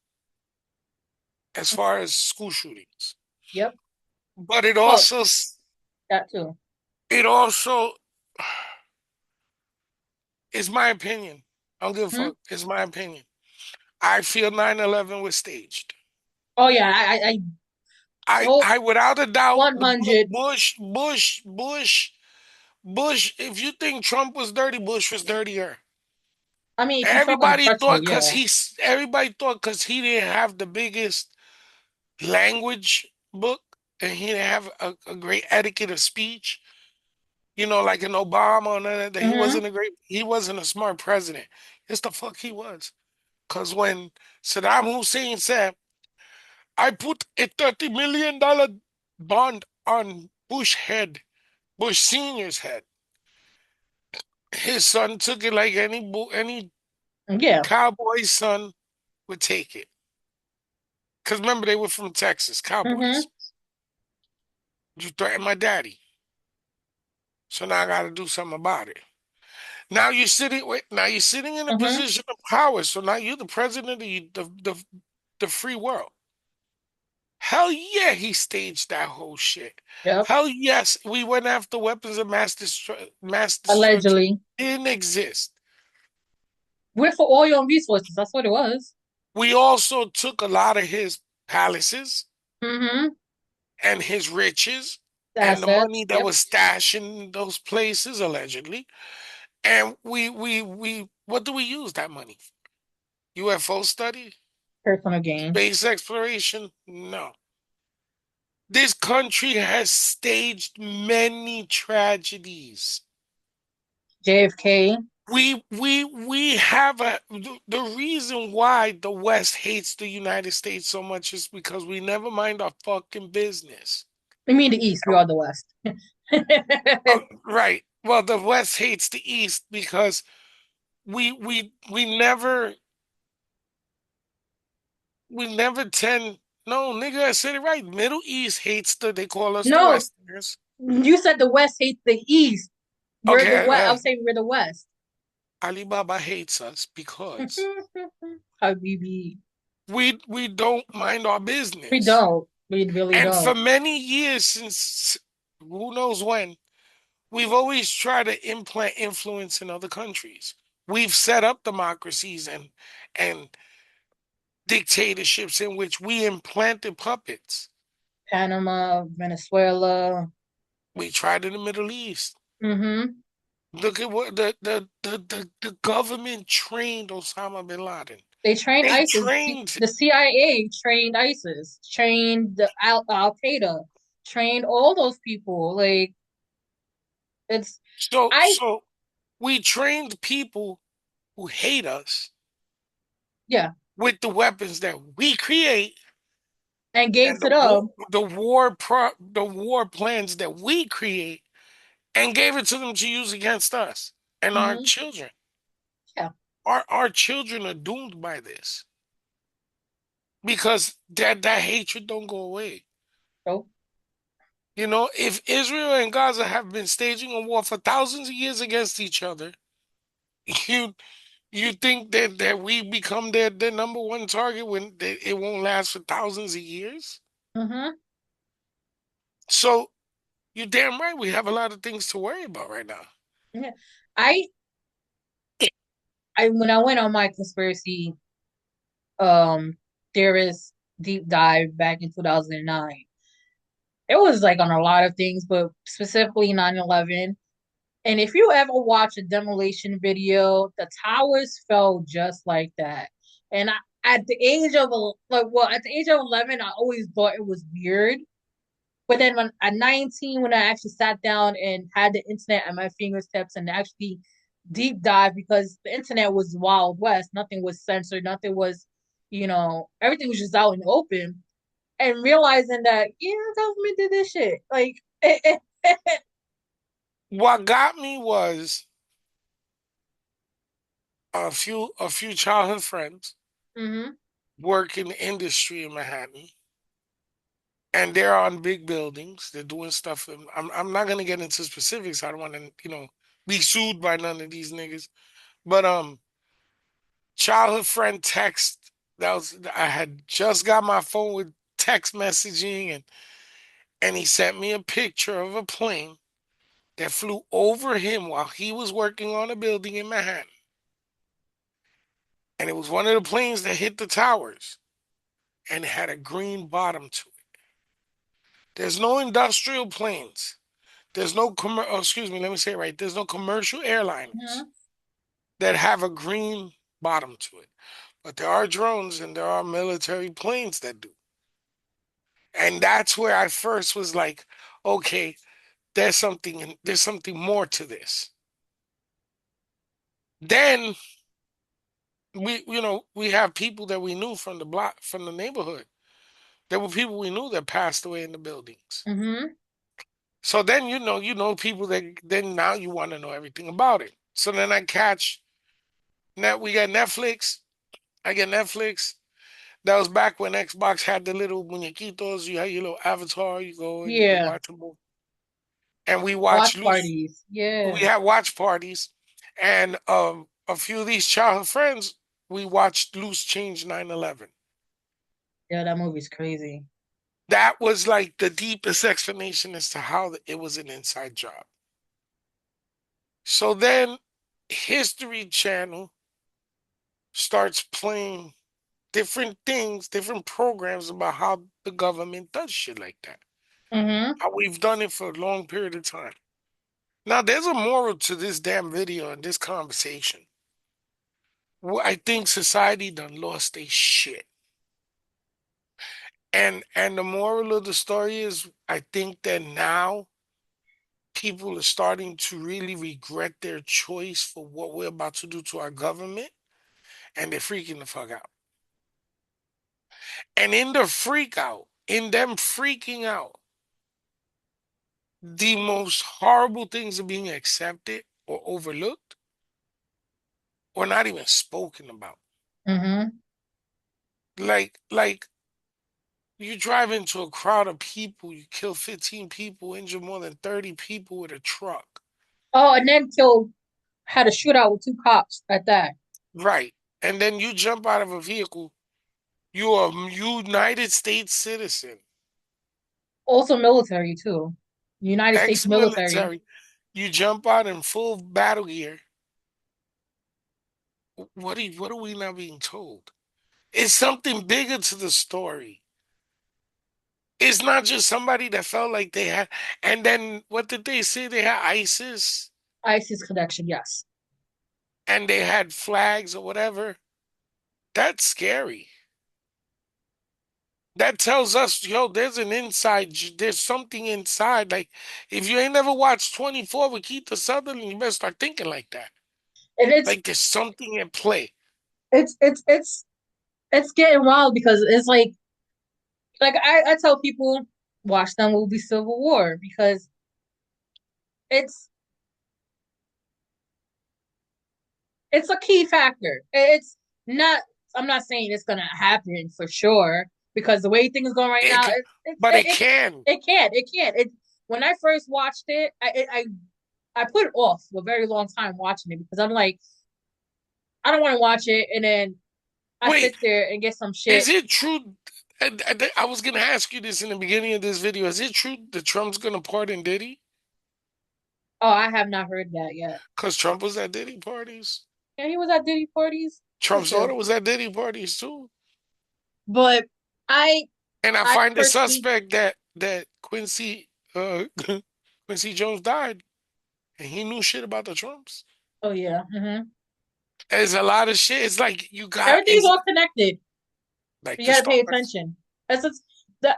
as far as school shootings. Yep. but Well, that too. it also is my opinion. I don't give a Hmm? fuck. It's my opinion. I feel 9/11 was staged. Oh yeah, I so I without a doubt, 100. Bush. If you think Trump was dirty, Bush was dirtier. I mean, if you talk on the personal, yeah. Everybody thought because he didn't have the biggest language book and he didn't have a great etiquette of speech, like an Obama or none of that, Hmm. he wasn't a smart president. Yes, the fuck he was. Because when Saddam Hussein said, I put a $30 million bond on Bush Senior's head, his son took it like any Yeah. cowboy's son would take it. Because remember, they were from Texas, Hmm. cowboys. You threatened my daddy. So now I got to do something about it. Now you're sitting in a Hmm. position of power. So now you're the president of the free world. Hell yeah, he staged that whole shit. Yep. Hell yes, we went after weapons of mass destruction. Allegedly. Didn't exist. We're for oil and resources. That's what it was. We also took a lot of his palaces Hmm. and his riches The and the assets. money that Yep. was stashed in those places allegedly. And we what do we use that money for? UFO study? Personal gain. Space exploration? No. This country has staged many tragedies. JFK. We have the reason why the West hates the United States so much is because we never mind our fucking business. We mean the East. We are the West. Right. Well, the West hates the East because we never tend. No, nigga, I said it right. Middle East hates they call us the No, Westerners. you said the West hates the East. We're the Okay, West. I was saying we're the West. Alibaba hates us because Habibi. we don't mind our We business. don't. We really And for don't. many years, since who knows when, we've always tried to implant influence in other countries. We've set up democracies and dictatorships in which we implanted puppets. Panama, Venezuela. We tried in the Middle East. Hmm. Look at what the government trained Osama bin Laden. They trained They ISIS. trained The CIA trained ISIS, trained the Al Qaeda, trained all those people. Like it's so I so we trained people who hate us yeah, with the weapons that we create and gave and to them. the war plans that we create and gave it to them to use against us and our Hmm. children. Yeah. Our children are doomed by this because that hatred don't go away. So If Israel and Gaza have been staging a war for thousands of years against each other, you you think that we become their number one target when it won't last for thousands of years? hmm. So you're damn right. We have a lot of things to worry about right now. Yeah. I I when I went on my conspiracy theorist deep dive back in 2009, it was like on a lot of things, but specifically 9/11. And if you ever watch a demolition video, the towers fell just like that. And at the age of at the age of 11, I always thought it was weird. But then when at 19, when I actually sat down and had the internet at my fingertips and actually deep dive, because the internet was Wild West, nothing was censored, nothing was, everything was just out in the open. And realizing that, yeah, government did this shit. Like, What got me was a few childhood friends hmm. work in the industry in Manhattan, and they're on big buildings. They're doing stuff. And I'm not gonna get into specifics. I don't want to be sued by none of these niggas. But childhood friend text I had just got my phone with text messaging, And he sent me a picture of a plane that flew over him while he was working on a building in Manhattan. And it was one of the planes that hit the towers, and it had a green bottom to it. There's no industrial planes. There's no excuse me, let me say it right. There's no commercial airliners Mhm. that have a green bottom to it. But there are drones and there are military planes that do. And that's where I first was like, okay, there's something more to this. Then we have people that we knew from the block, from the neighborhood. There were people we knew that passed away in the buildings. Mhm. So then you know people that then now you want to know everything about it. So then I catch net we got Netflix. I get Netflix. That was back when Xbox had the little muñequitos. You had your little avatar. You go and you could Yeah. watch them. And we Watch watched loose. parties. We Yeah. had watch parties, and a few of these childhood friends. We watched Loose Change 9/11. Yeah, that movie's crazy. That was like the deepest explanation as to how it was an inside job. So then History Channel starts playing different things, different programs about how the government does shit like that. Mhm. How we've done it for a long period of time. Now, there's a moral to this damn video and this conversation. Well, I think society done lost their shit. And the moral of the story is I think that now people are starting to really regret their choice for what we're about to do to our government, and they're freaking the fuck out. And in the freak out, in them freaking out, the most horrible things are being accepted or overlooked or not even spoken about. Mhm. Like you drive into a crowd of people, you kill 15 people, injure more than 30 people with a truck. Oh, and then killed had a shootout with two cops at that. Right. And then you jump out of a vehicle, you're a United States citizen, Also military too. United States military. ex-military. You jump out in full battle gear. What are we not being told? It's something bigger to the story. It's not just somebody that felt like they had, and then what did they say? They had ISIS ISIS connection, yes. and they had flags or whatever. That's scary. That tells us, yo, there's an inside, there's something inside. Like, if you ain't never watched 24 with Keith Sutherland, you better start thinking like that. And Like, there's something in play. it's it's it's it's getting wild because it's like I tell people watch that movie Civil War because it's it's a key factor. It's not. I'm not saying it's gonna happen for sure because the way things are going right now, It, but it can. it can't. It when I first watched it, I put it off for a very long time watching it because I'm like, I don't want to watch it, and then I Wait, sit there and get some is shit. it true? I was gonna ask you this in the beginning of this video. Is it true that Trump's gonna pardon Diddy? Oh, I have not heard that yet. Because Trump was at Diddy parties. Yeah, he was at Diddy parties. For Trump's sure. daughter was at Diddy parties too. But I And I I find it personally, suspect that Quincy Quincy Jones died and he knew shit about the Trumps. oh yeah, There's a lot of shit. It's like you got everything's it's all connected. like You the got to pay stars. attention. That's just,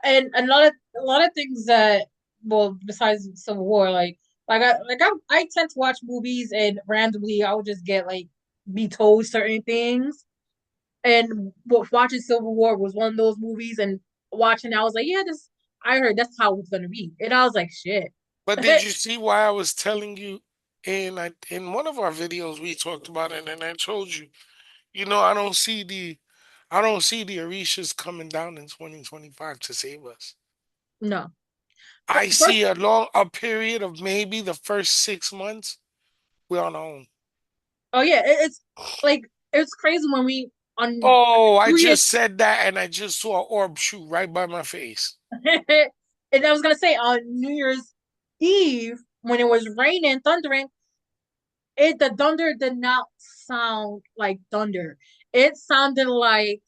and a lot of things that well besides Civil War, I tend to watch movies and randomly I would just get like be told certain things. And watching Civil War was one of those movies, and watching I was like, yeah, this I heard that's how it's gonna be, and I was like, shit. But did you see why I was telling you in one of our videos we talked about it and I told you, I don't see the Orishas coming down in 2025 to save us. No, I first, see a period of maybe the first 6 months we're on our own. oh yeah, it's like it's crazy when we on Oh, I New Year's just said that and I just saw an orb shoot right by my face. And I was gonna say on New Year's Eve when it was raining, thundering, the thunder did not sound like thunder. It sounded like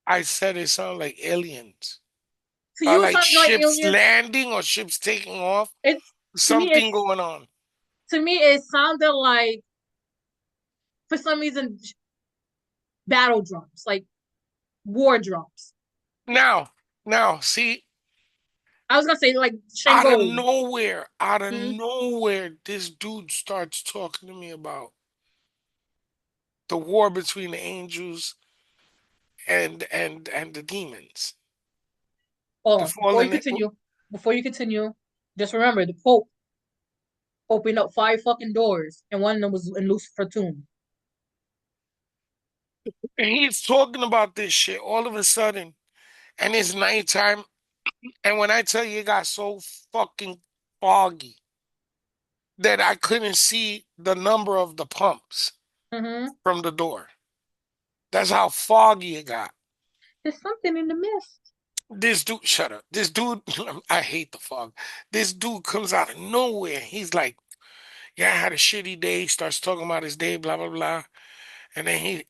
I said it sounded like aliens. to you it Like sounded like ships aliens. landing or ships taking off. It's to me Something it's going on. to me it sounded like for some reason battle drums, like war drums. Now, now, see, I was gonna say like Shango. out of Mm-hmm. nowhere, this dude starts talking to me about the war between the angels and the demons. The Oh, fallen. before you continue, just remember the Pope opened up five fucking doors, and one of them was in Lucifer tomb. And he's talking about this shit all of a sudden, and it's nighttime. And when I tell you, it got so fucking foggy that I couldn't see the number of the pumps Mm-hmm. from the door. That's how foggy it got. There's something in the mist. This dude, shut up. This dude, I hate the fog. This dude comes out of nowhere. He's like, "Yeah, I had a shitty day." He starts talking about his day, blah blah blah, and then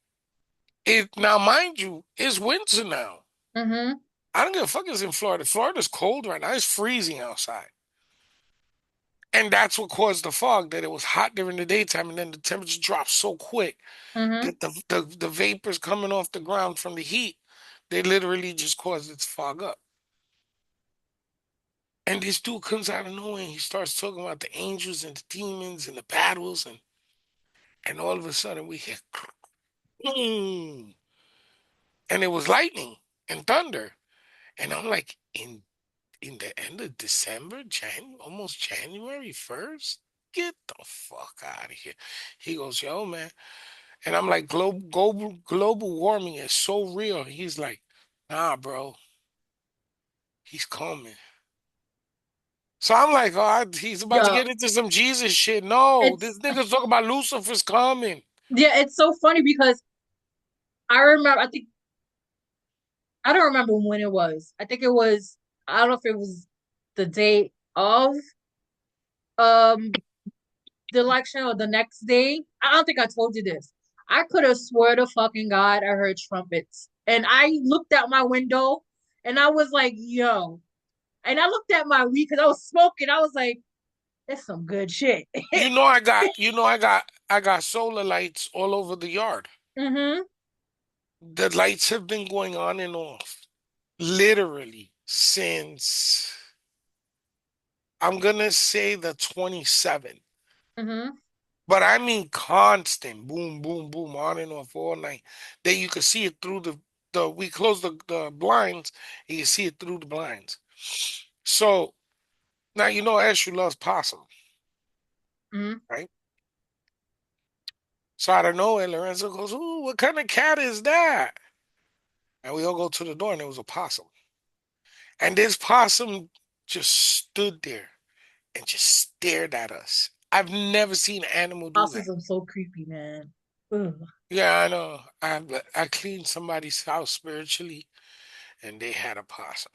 now, mind you, it's winter now. Mm-hmm. I don't give a fuck. It's in Florida. Florida's cold right now. It's freezing outside, and that's what caused the fog. That it was hot during the daytime, and then the temperature dropped so quick Mm-hmm. that the vapors coming off the ground from the heat, they literally just caused it to fog up. And this dude comes out of nowhere and he starts talking about the angels and the demons and the battles and all of a sudden we hear boom, and it was lightning and thunder. And I'm like, in the end of December, almost January 1st? Get the fuck out of here. He goes, yo, man. And I'm like, global warming is so real. He's like, nah, bro, he's coming. So I'm like, oh, he's about to Yeah, get into some Jesus shit. No, it's this nigga's talking about Lucifer's coming. yeah, it's so funny because I remember. I don't remember when it was. I think it was. I don't know if it was the day of um the election or the next day. I don't think I told you this. I could have swore to fucking God I heard trumpets. And I looked out my window and I was like, yo. And I looked at my weed because I was smoking. I was like, that's some good shit. I got solar lights all over the yard. Mm-hmm. The lights have been going on and off literally since I'm gonna say the 27th. Mm-hmm. But I mean constant, boom, boom, boom, on and off all night. That you could see it through the we close the blinds, and you see it through the blinds. So now you know Ashley loves possum, Mm-hmm. right? So out of nowhere, Lorenzo goes, "Ooh, what kind of cat is that?" And we all go to the door, and it was a possum. And this possum just stood there and just stared at us. I've never seen an animal do that. Houses are so creepy, man. Ugh. Yeah, I know. I cleaned somebody's house spiritually, and they had a possum.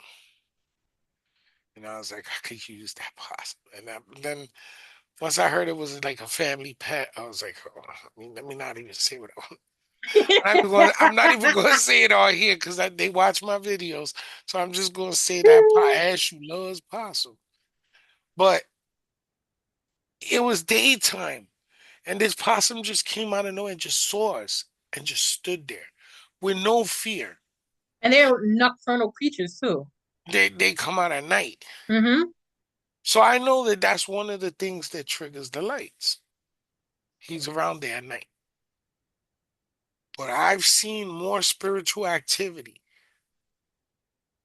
And I was like, I could use that possum. And then once I heard it was like a family pet, I was like, oh, let me not even say what I want. I'm not even going to say it on here because they watch my videos. So I'm just going to say that Ashley loves possum. But it was daytime, and this possum just came out of nowhere and just saw us and just stood there with no fear. And they're nocturnal creatures too. They come out at night. Mm-hmm. So I know that that's one of the things that triggers the lights. He's around there at night. But I've seen more spiritual activity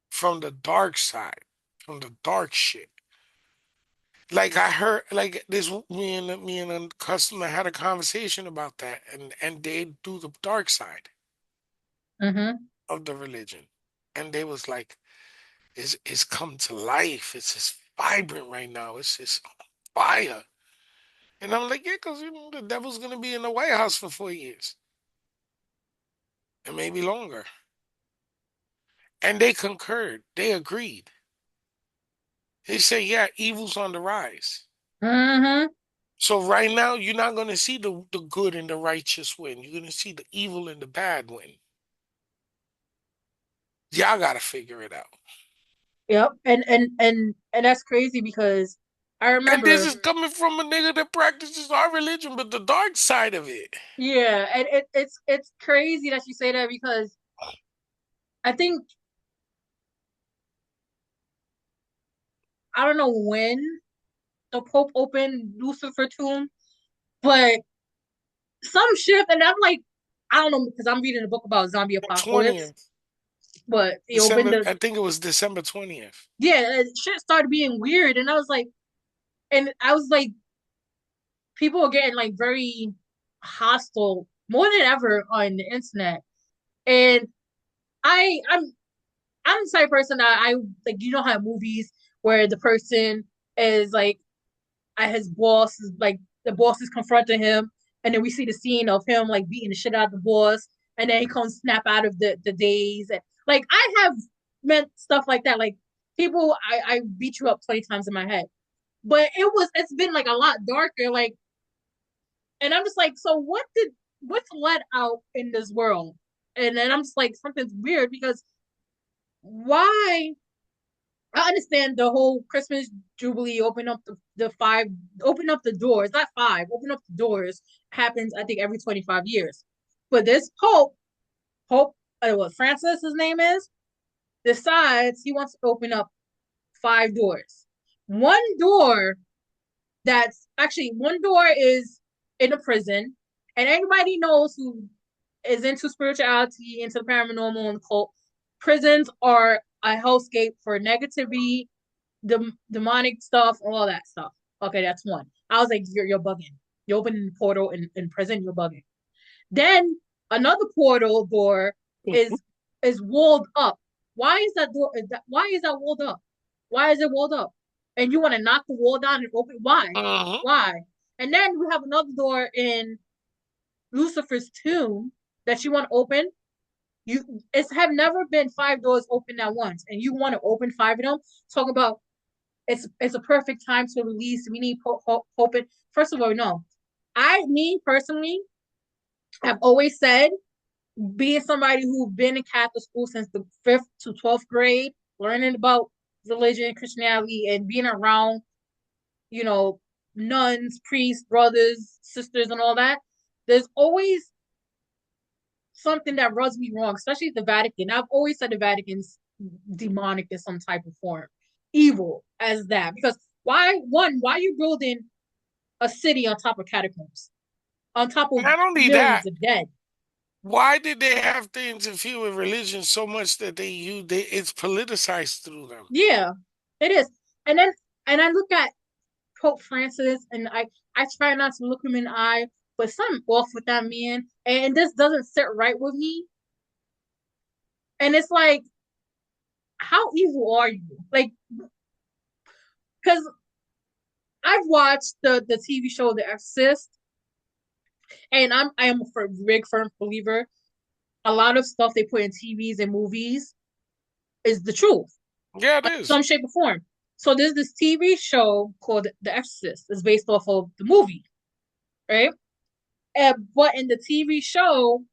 from the dark side, from the dark shit. Like I heard, like this, me and a customer had a conversation about that, and they do the dark side Mm-hmm. of the religion, and they was like, it's come to life. It's just vibrant right now. It's just fire. And I'm like, yeah, because the devil's gonna be in the White House for 4 years and maybe longer. And they concurred. They agreed. They say, yeah, evil's on the rise. Mm-hmm. So right now, you're not going to see the good and the righteous win. You're going to see the evil and the bad win. Y'all got to figure it out. Yep. And that's crazy because I And this remember, is coming from a nigga that practices our religion, but the dark side of it. yeah, and it's crazy that you say that because I think I don't know when the Pope opened Lucifer tomb, but some shift, and I'm like, I don't know because I'm reading a book about zombie apocalypse, 20th. but he opened December, the I think it was December 20th. yeah, shit started being weird, and I was like, people were getting like very hostile more than ever on the internet, and I I'm the type of person that I like. You know how movies where the person is like at his boss is like the boss is confronting him, and then we see the scene of him like beating the shit out of the boss, and then he comes snap out of the daze. And like I have meant stuff like that. Like people, I beat you up 20 times in my head, but it's been like a lot darker. Like, and I'm just like, so what's let out in this world? And then I'm just like, something's weird because why I understand the whole Christmas Jubilee, open up the five, open up the doors, not five, open up the doors happens, I think, every 25 years. But this Pope, what Francis, his name is, decides he wants to open up five doors. One door one door is in a prison, and anybody knows who is into spirituality, into the paranormal and the cult, prisons are a hellscape for negativity, demonic stuff, all that stuff. Okay, that's one. I was like, you're bugging. You open the portal in prison, you're bugging. Then another portal door is is walled up. Why is that door? Why is that walled up? Why is it walled up? And you want to knock the wall down and open? Why? Uh-huh. Why? And then we have another door in Lucifer's tomb that you want to open. It's have never been five doors open at once, and you want to open five of them. Talk about it's a perfect time to release. We need open. First of all, no. Me personally, have always said, being somebody who's been in Catholic school since the 5th to 12th grade, learning about religion, Christianity, and being around, you know, nuns, priests, brothers, sisters, and all that. There's always something that rubs me wrong, especially the Vatican. I've always said the Vatican's demonic in some type of form, evil as that. Because why are you building a city on top of catacombs, on top of Not only millions that, of dead? why did they have to interfere with religion so much that it's politicized through them? Yeah, it is. And then and I look at Pope Francis, and I try not to look him in the eye, but something off with that man, and this doesn't sit right with me. And it's like, how evil are you? Like, because I've watched the TV show The Exorcist, and I am a big firm believer. A lot of stuff they put in TVs and movies is the truth, Yeah, it in is. some shape or form. So there's this TV show called The Exorcist. It's based off of the movie, right? But in the TV show,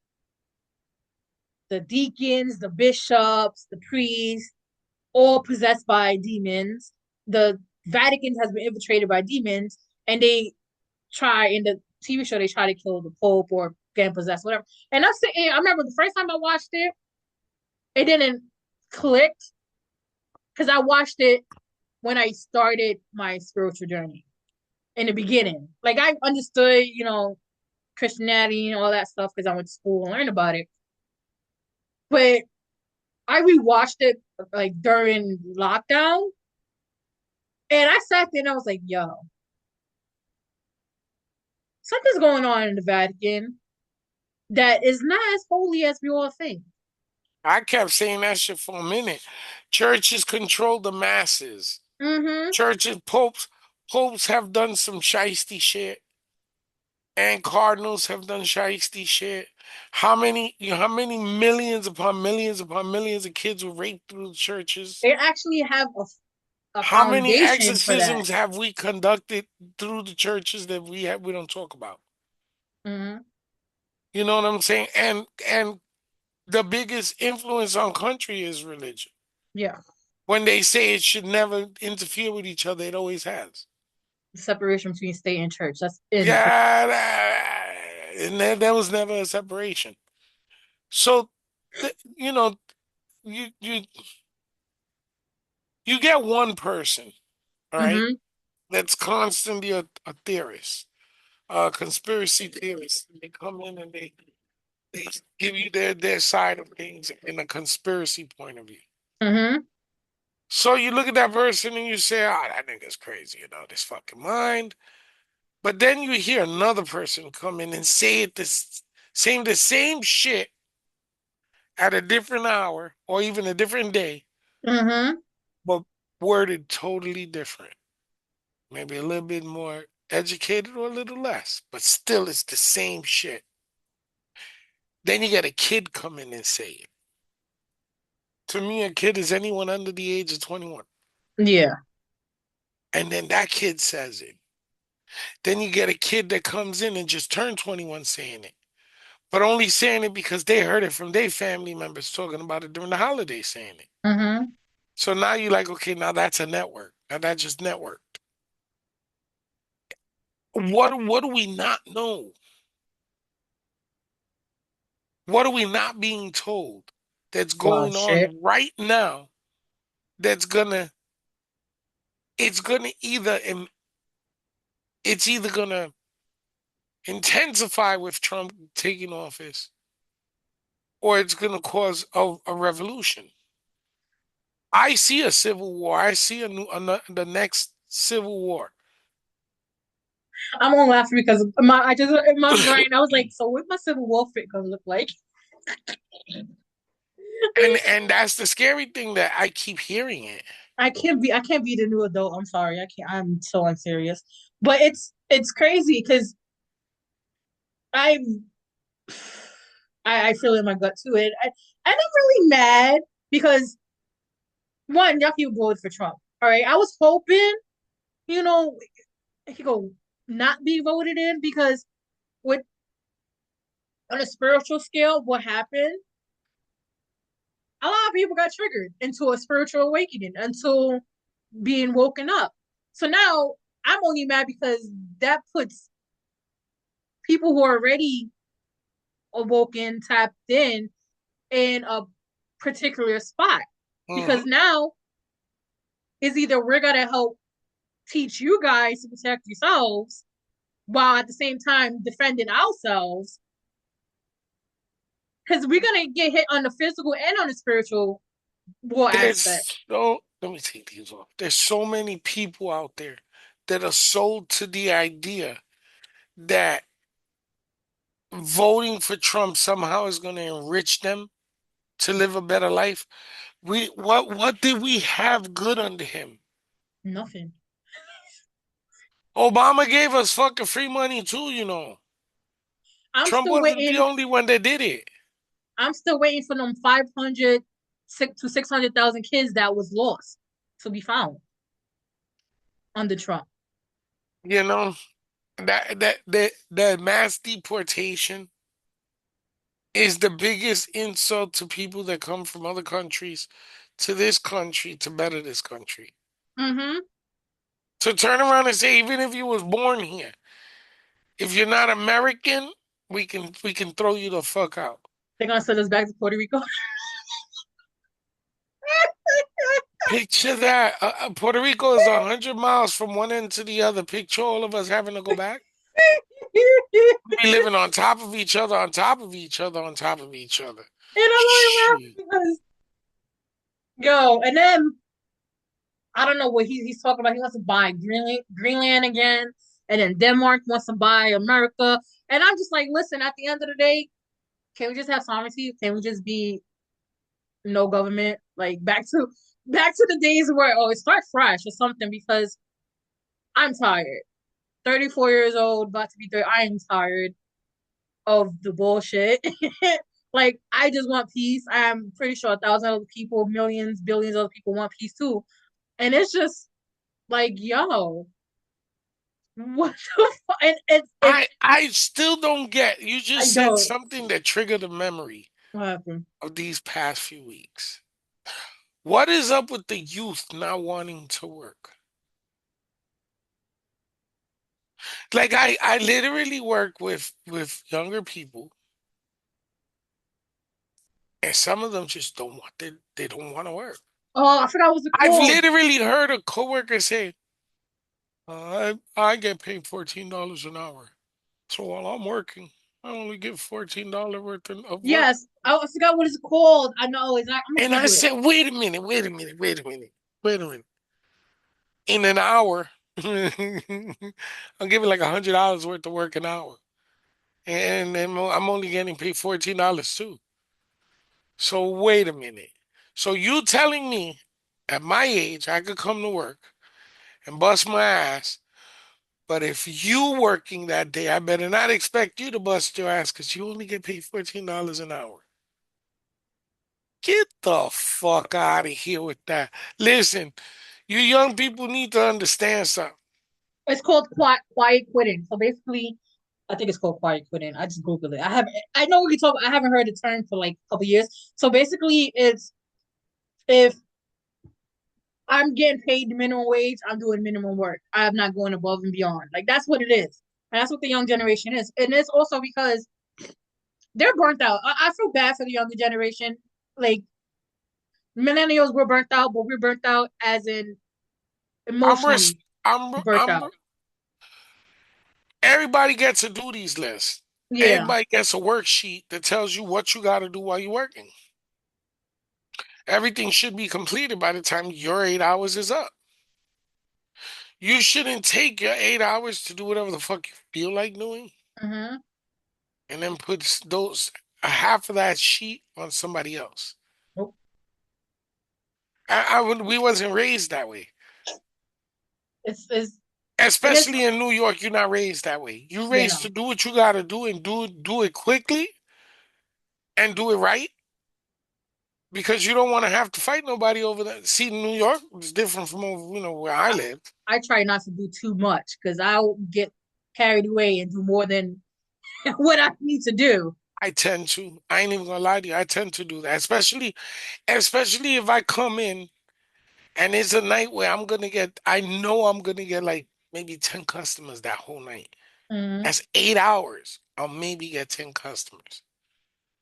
the deacons, the bishops, the priests, all possessed by demons. The Vatican has been infiltrated by demons, and they try in the TV show they try to kill the Pope or get possessed, whatever. And I remember the first time I watched it, it didn't click because I watched it when I started my spiritual journey in the beginning. Like I understood, Christianity and all that stuff because I went to school and learned about it. But I rewatched it like during lockdown, and I sat there and I was like, "Yo, something's going on in the Vatican that is not as holy as we all think." I kept saying that shit for a minute. Churches control the masses. Mm-hmm. Churches, popes have done some shisty shit, and cardinals have done shisty shit. How many millions upon millions upon millions of kids were raped through the churches? They actually have a How many foundation for that. exorcisms have we conducted through the churches that we don't talk about? Hmm. You know what I'm saying? And the biggest influence on country is religion. Yeah, When they say it should never interfere with each other, it always has. the separation between state and church. That's in. Yeah, and there was never a separation. So, you know, you you you get one person, all right, Hmm. that's constantly a theorist, a conspiracy theorist. They come in and they give you their side of things in a conspiracy point of view. Hmm. So you look at that person and you say, "Ah, that nigga's crazy, this fucking mind." But then you hear another person come in and say saying the same shit at a different hour or even a different day, Hmm. but worded totally different. Maybe a little bit more educated or a little less, but still it's the same shit. Then you get a kid come in and say it. To me, a kid is anyone under the age of 21. Yeah. And then that kid says it. Then you get a kid that comes in and just turned 21 saying it, but only saying it because they heard it from their family members talking about it during the holidays saying it. Hmm. So now you're like, okay, now that's a network. Now that just networked. What do we not know? What are we not being told that's Wow, going shit. on right now that's gonna it's gonna either it's either gonna intensify with Trump taking office or it's gonna cause a revolution. I see a civil war. I see the next civil war. I'm on laughing because I just in my brain I was like, so what my Civil War fit gonna look like? And that's the scary thing that I keep hearing it. I can't be the new adult. I'm sorry. I can't. I'm so unserious. But it's crazy because I I feel in my gut to it. I'm not really mad because one, y'all people voted for Trump. All right. I was hoping, you know, he could not be voted in because with on a spiritual scale, what happened, a lot of people got triggered into a spiritual awakening until being woken up. So now I'm only mad because that puts people who are already awoken, tapped in a particular spot. Because Hmm. now it's either we're gonna help teach you guys to protect yourselves while at the same time defending ourselves. Because we're gonna get hit on the physical and on the spiritual war aspect. Let me take these off. There's so many people out there that are sold to the idea that voting for Trump somehow is going to enrich them to live a better life. What did we have good under him? Nothing. Obama gave us fucking free money too. I'm Trump still wasn't the waiting. only one that did it. I'm still waiting for them 500 to 600,000 kids that was lost to be found under Trump. You know that mass deportation is the biggest insult to people that come from other countries to this country to better this country. Mm-hmm. To turn around and say, even if you was born here, if you're not American, we can throw you the fuck out. They're gonna send us back to Puerto Rico. Picture that. Puerto Rico is 100 miles from one end to the other. Picture all of us having to go back. We living on top of each other, on top of each other, on top of each other. And I'm like, Shit. because yo, and then I don't know what he's talking about. He wants to buy Greenland again, and then Denmark wants to buy America. And I'm just like, listen, at the end of the day, can we just have sovereignty? Can we just be no government? Like back to the days where oh, it start fresh or something because I'm tired. 34 years old, about to be 30. I am tired. of the bullshit. Like I just want peace. I'm pretty sure 1,000 other people, millions, billions of other people want peace too. And it's just like, yo, what the fuck? And it's I still don't get. You I just said don't. something that triggered a memory What happened? of these past few weeks. What is up with the youth not wanting to work? Like I literally work with younger people, and some of them just don't want they don't want to work. Oh, I forgot what it I've called. literally heard a coworker say, I get paid $14 an hour. So while I'm working, I only get $14 worth of work." Yes, I forgot what it's called. I know. It's not. I'm gonna And I Google it. said, wait a minute, wait a minute, wait a minute, wait a minute. In an hour, I'm giving like $100 worth of work an hour. And then I'm only getting paid $14 too. So wait a minute. So you telling me at my age I could come to work and bust my ass, but if you working that day, I better not expect you to bust your ass because you only get paid $14 an hour. Get the fuck out of here with that. Listen, you young people need to understand something. It's called quiet quitting. So basically, I think it's called quiet quitting. I just googled it. I haven't. I know what you talk. I haven't heard the term for like a couple years. So basically, it's if I'm getting paid the minimum wage, I'm doing minimum work. I'm not going above and beyond. Like that's what it is, and that's what the young generation is. And it's also because they're burnt out. I feel bad for the younger generation. Like millennials were burnt out, but we're burnt out as in I'm res- emotionally burnt I'm out. everybody gets a duties list. Yeah. Everybody gets a worksheet that tells you what you got to do while you're working. Everything should be completed by the time your 8 hours is up. You shouldn't take your 8 hours to do whatever the fuck you feel like doing Mm-hmm. and then put those a half of that sheet on somebody else. Nope. We wasn't raised that way. It's and it's Especially in New York, you're not raised that way. You're you raised to know. do what you gotta do and do it quickly and do it right because you don't want to have to fight nobody over that. See, New York is different from over, where I I, live. I try not to do too much because I'll get carried away and do more than what I need to do. I tend to. I ain't even gonna lie to you. I tend to do that, especially if I come in and it's a night where I know I'm gonna get like maybe 10 customers that whole night. Mm-hmm. That's 8 hours. I'll maybe get 10 customers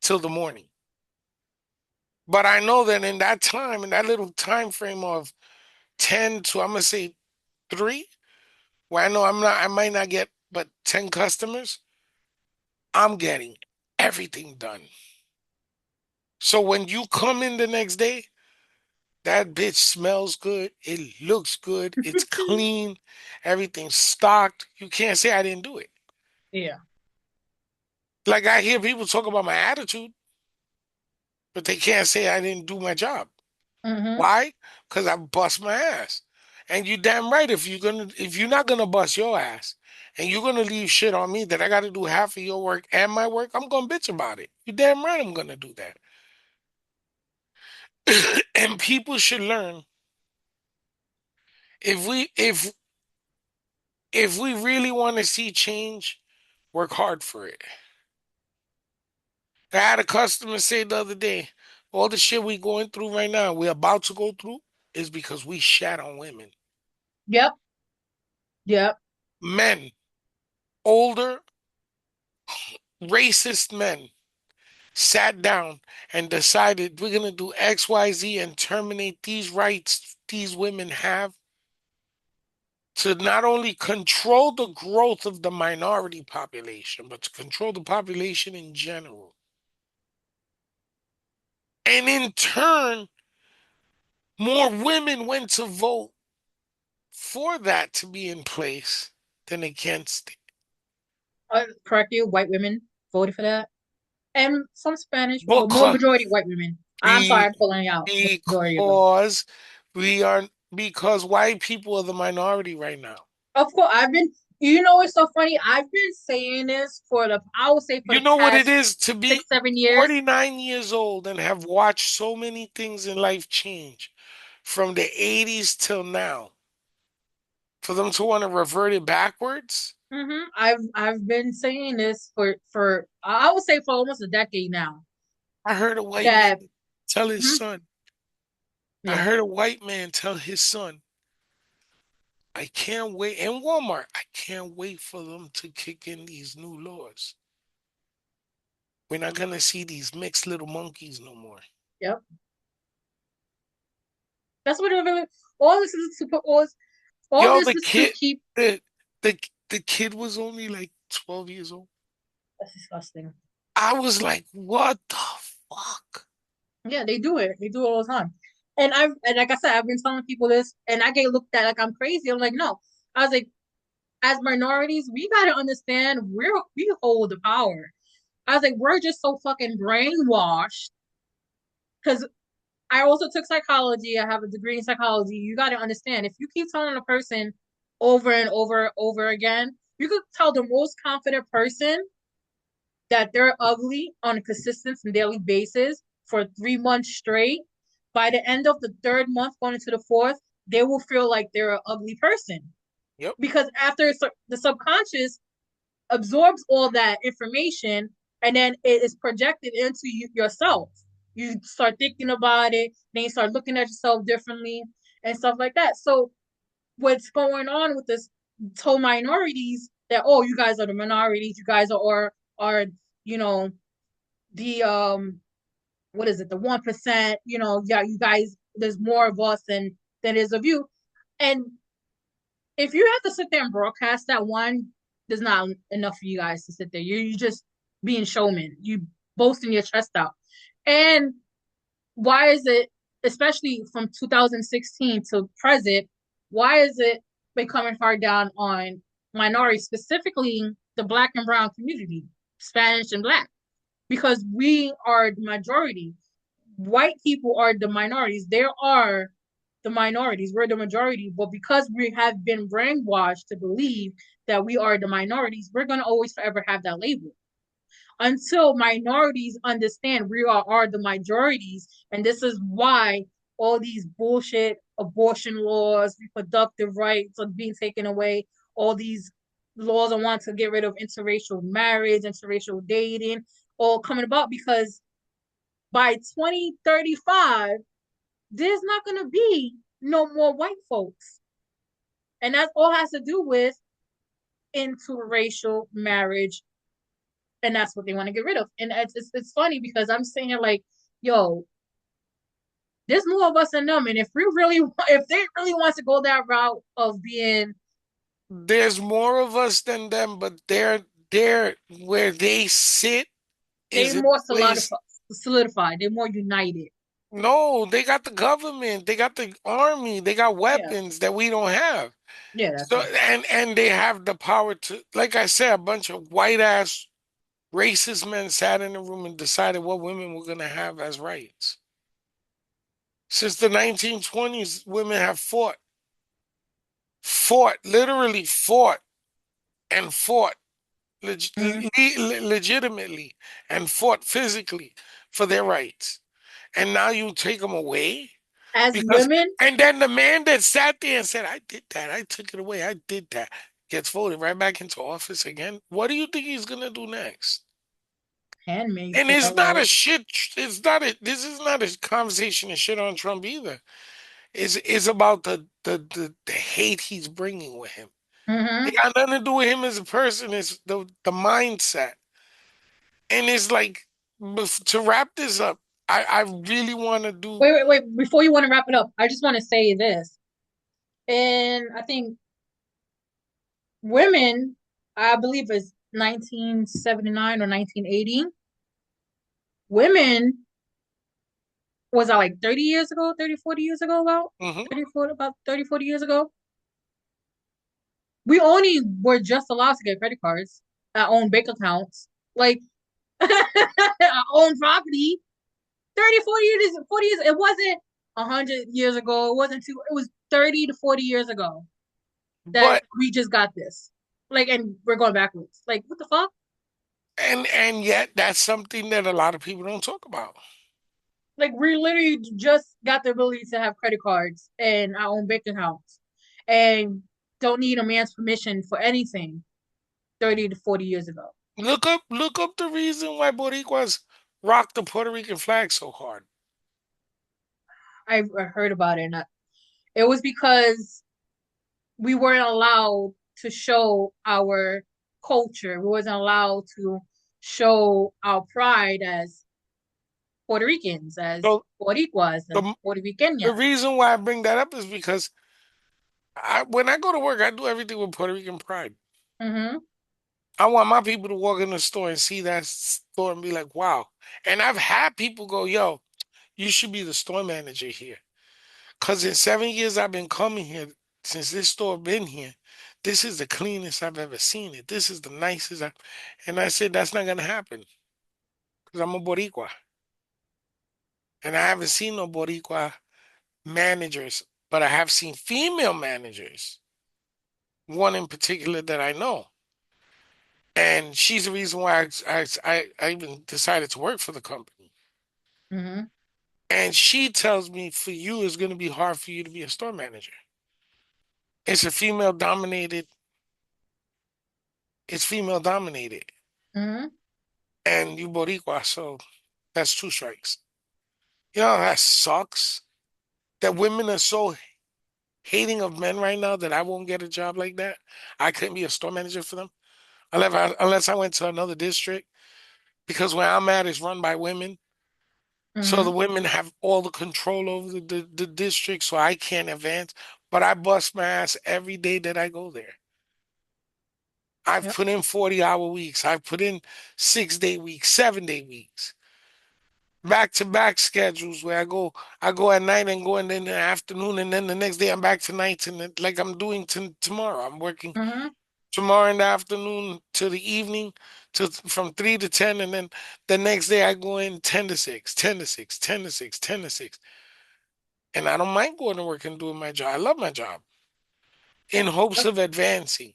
till the morning. But I know that in that time, in that little time frame of 10 to, I'm gonna say 3, where I might not get but 10 customers, I'm getting everything done. So when you come in the next day, that bitch smells good. It looks good. It's clean. Everything's stocked. You can't say I didn't do it. Yeah. Like I hear people talk about my attitude, but they can't say I didn't do my job. Mm-hmm. Why? Because I bust my ass. And you damn right if you're not gonna bust your ass and you're gonna leave shit on me that I gotta do half of your work and my work, I'm gonna bitch about it. You damn right I'm gonna do that. And people should learn if we really want to see change, work hard for it. I had a customer say the other day, all the shit we going through right now, we're about to go through, is because we shat on women. Yep. Yep. Men, older, racist men, sat down and decided we're going to do XYZ and terminate these rights these women have to not only control the growth of the minority population, but to control the population in general. And in turn, more women went to vote for that to be in place than against it. Correct you. White women voted for that, and some Spanish, but more Because, majority white women. I'm sorry, be, I'm pulling out majority of them. because we are because white people are the minority right now. Of course, I've been. You know what's so funny? I've been saying this for I would say for You the know what it past is to be 6, 7 years. 49 years old and have watched so many things in life change from the 80s till now. For them to want to revert it backwards? I've been saying this for I would say for almost a decade now. I heard a white That man tell his mhm, son, I yeah, heard a white man tell his son, I can't wait in Walmart. I can't wait for them to kick in these new laws. We're not gonna see these mixed little monkeys no more. yep. That's what it really. All this is to put all Yo, this is to keep. the the kid was only like 12 years old. That's disgusting. I was like, what the fuck? Yeah, they do it. They do it all the time. And like I said, I've been telling people this, and I get looked at like I'm crazy. I'm like, no. I was like, as minorities, we gotta understand we hold the power. I was like, we're just so fucking brainwashed. Because I also took psychology. I have a degree in psychology. You gotta understand if you keep telling a person over and over again, you could tell the most confident person that they're ugly on a consistent and daily basis for 3 months straight. By the end of the third month, going into the fourth, they will feel like they're an ugly person Yep, because after the subconscious absorbs all that information and then it is projected into yourself. You start thinking about it, then you start looking at yourself differently and stuff like that. So what's going on with this whole minorities that oh you guys are the minorities, you guys are you know the what is it, the 1%, yeah, you guys there's more of us than is of you. And if you have to sit there and broadcast that one, there's not enough for you guys to sit there. You're just being showman. You boasting your chest out. And why is it, especially from 2016 to present, why is it becoming hard down on minorities, specifically the Black and brown community, Spanish and Black? Because we are the majority. White people are the minorities. There are the minorities. We're the majority. But because we have been brainwashed to believe that we are the minorities, we're going to always forever have that label until minorities understand we are the majorities. And this is why all these bullshit abortion laws, reproductive rights are being taken away, all these laws I want to get rid of interracial marriage, interracial dating, all coming about because by 2035, there's not going to be no more white folks. And that all has to do with interracial marriage. And that's what they want to get rid of. And it's funny because I'm sitting here like, yo, there's more of us than them. And if they really want to go that route of being, there's more of us than them, but they're where they sit they're is in more a place. solidified, they're more united. No, they got the government, they got the army, they got Yeah. weapons that we don't have. Yeah, that's So true. and they have the power to, like I said, a bunch of white ass racist men sat in a room and decided what women were gonna have as rights. Since the 1920s, women have literally fought and fought Mm-hmm. legitimately and fought physically for their rights. And now you take them away As because, women, and then the man that sat there and said, I did that, I took it away, I did that, gets voted right back into office again. What do you think he's gonna do next? handmaid's And tale, it's not a like, shit, it's not a, this is not a conversation to shit on Trump either. It's about the hate he's bringing with him. It mm-hmm. got nothing to do with him as a person. It's the mindset. And it's like, to wrap this up, I really want to do. Wait. Before you want to wrap it up, I just want to say this. And I think women, I believe it's 1979 or 1980, women was that like 30 years ago, 30, 40 years ago, Mhm. about 30, 40 years ago. We only were just allowed to get credit cards, our own bank accounts, like our own property. 30, 40 years, 40 years, it wasn't 100 years ago, it wasn't two, it was 30 to 40 years ago that But we just got this. Like, and we're going backwards. Like, what the fuck? And yet that's something that a lot of people don't talk about. Like, we literally just got the ability to have credit cards and our own bank accounts, and don't need a man's permission for anything 30 to 40 years ago. Look up the reason why Boricuas rock the Puerto Rican flag so hard. I heard about it. And it was because we weren't allowed to show our culture. We wasn't allowed to show our pride as Puerto Ricans, as So Boricuas, as the Puerto the Ricanas. reason why I bring that up is because when I go to work, I do everything with Puerto Rican pride. Mm-hmm. I want my people to walk in the store and see that store and be like, wow. And I've had people go, yo, you should be the store manager here. Because in 7 years I've been coming here, since this store been here, this is the cleanest I've ever seen it. This is the nicest. And I said, that's not going to happen because I'm a Boricua. And I haven't seen no Boricua managers, but I have seen female managers, one in particular that I know. And she's the reason why I even decided to work for the company. Mm-hmm. And she tells me for you, it's going to be hard for you to be a store manager. It's a female dominated, it's female dominated. Mm-hmm. And you Boricua, so that's two strikes. You know, that sucks. That women are so hating of men right now that I won't get a job like that. I couldn't be a store manager for them unless I went to another district because where I'm at is run by women. So the Mm-hmm. women have all the control over the district, so I can't advance. But I bust my ass every day that I go there. I've Yep. put in 40-hour weeks. I've put in 6-day weeks, 7-day weeks, back-to-back schedules where I go at night and go in the afternoon, and then the next day I'm back to nights, and like I'm doing tomorrow. I'm working Mm-hmm. tomorrow in the afternoon to the evening to from 3 to 10, and then the next day I go in 10 to 6, 10 to 6, 10 to 6, 10 to 6. And I don't mind going to work and doing my job. I love my job in hopes Yep. of advancing.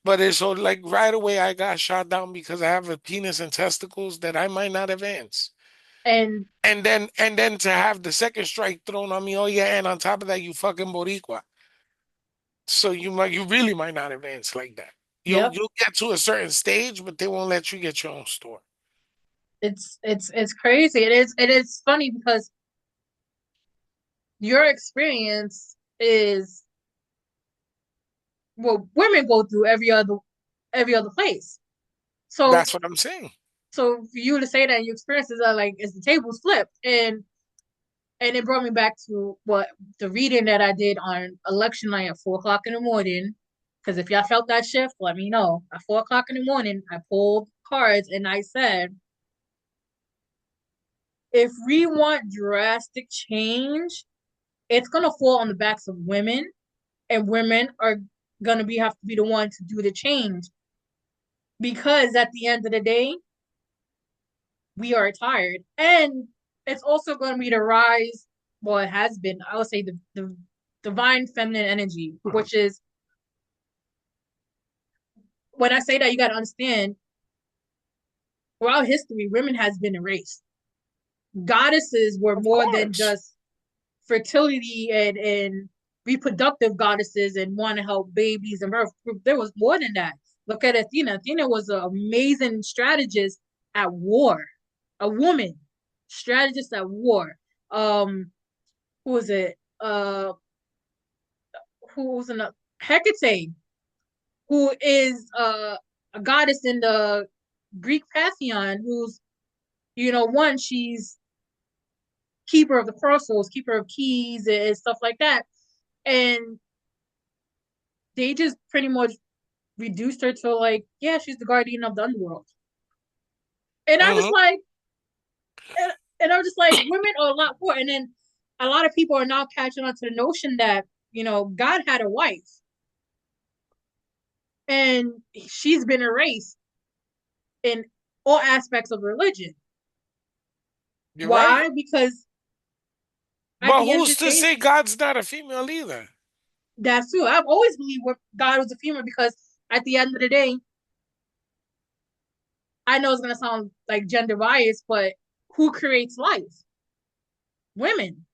But it's so like right away I got shot down because I have a penis and testicles that I might not advance. And And then to have the second strike thrown on me, oh yeah, and on top of that, you fucking Boricua. So you really might not advance like that. You'll yep. you'll get to a certain stage, but they won't let you get your own store. It's crazy. It is funny because your experience is what women go through every other place. So That's what I'm saying. so for you to say that your experiences are like as the tables flipped, and it brought me back to what the reading that I did on election night at 4 o'clock in the morning. Because if y'all felt that shift, let me know. At 4 o'clock in the morning, I pulled cards and I said, if we want drastic change, it's gonna fall on the backs of women, and women are gonna have to be the one to do the change. Because at the end of the day, we are tired. And it's also gonna be the rise, well, it has been, I would say the divine feminine energy, which is when I say that you gotta understand throughout history, women has been erased. Goddesses were Of more than course. just fertility and reproductive goddesses and want to help babies and birth. There was more than that. Look at Athena. Athena was an amazing strategist at war, a woman strategist at war. Who was it? Who was in a Hecate, who is a goddess in the Greek pantheon. Who's one, she's keeper of the crossroads, keeper of keys, and stuff like that. And they just pretty much reduced her to like, yeah, she's the guardian of the underworld. And I was Hmm. like, and I was just like, women are a lot more. And then a lot of people are now catching on to the notion that God had a wife, and she's been erased in all aspects of religion. You're right. Why? Because at But the end of who's the to day, say God's not a female either? that's true. I've always believed God was a female because at the end of the day, I know it's gonna sound like gender bias, but who creates life? Women.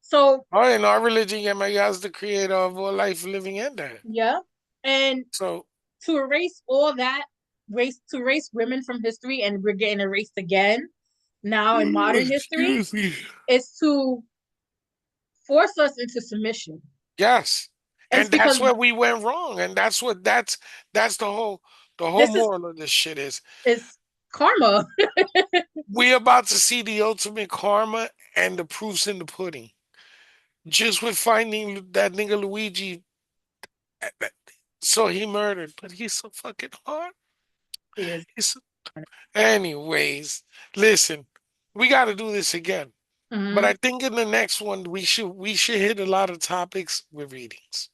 So Oh, in our religion, yeah, my God's the creator of all life, living, and dead. yeah, and So, to erase all that, race to erase women from history, and we're getting erased again now in modern history, excuse me. is to force us into submission. Yes. And it's And that's because where we went wrong. And that's the whole this is moral of this shit is is karma. we about to see the ultimate karma and the proofs in the pudding. Just with finding that nigga Luigi, so he murdered, but he's so fucking hard. He is. He's Anyways, listen, we got to do this again. But Mm-hmm. I think in the next one we should hit a lot of topics with readings.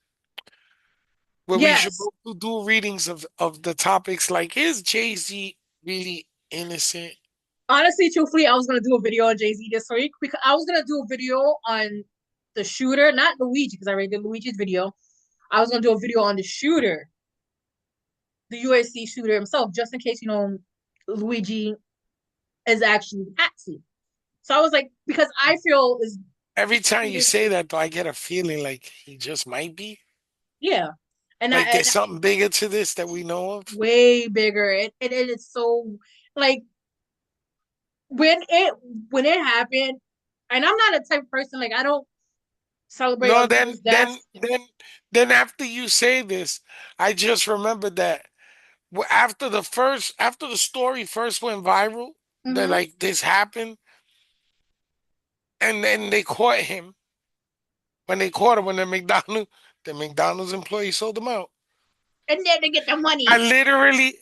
Where we should Yes. both do readings of the topics like is Jay-Z really innocent? Honestly, truthfully, I was gonna do a video on Jay Z this week because I was gonna do a video on the shooter, not Luigi, because I already did Luigi's video. I was gonna do a video on the shooter, the USC shooter himself, just in case Luigi is actually Patsy. So I was like, because I feel is Every time you say that, though, I get a feeling like he just might be. yeah, Like and there's something bigger to this that we know of. way bigger. It's so like when it when it happened, and I'm not a type of person like I don't celebrate No, other then people's then deaths. then then after you say this, I just remembered that after the story first went viral, that Mm-hmm. like this happened, and then they caught him. When they caught him, when the McDonald's employee sold him out. And then to get the I money. literally,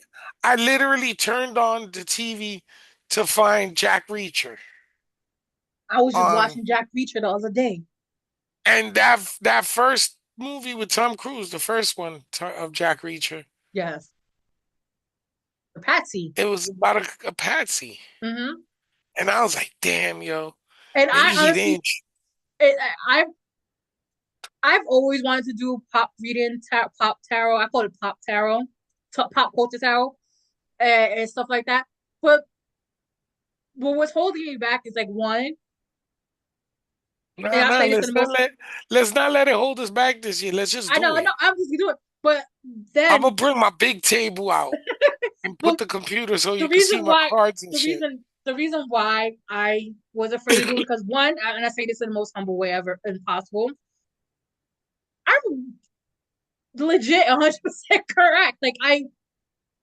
I literally turned on the TV to find Jack Reacher I was just on, watching Jack Reacher the other day. and that first movie with Tom Cruise, the first one of Jack Reacher, Yes, the Patsy. it was about a patsy, Mm-hmm. and I was like, damn, yo, And I maybe he honestly, didn't. it, I've always wanted to do pop reading, pop tarot. I call it pop tarot, pop culture tarot, and stuff like that. But what's holding me back is like one, and Nah, I nah, say this in the most. let's not let it hold us back this year. Let's just do I know, it. I'm just doing. But I'm gonna then, bring my big table out and put well, the computer so the you can reason see my why, cards and shit. the reason why I was afraid of doing because one, and I say this in the most humble way ever possible. I'm legit 100% correct. Like I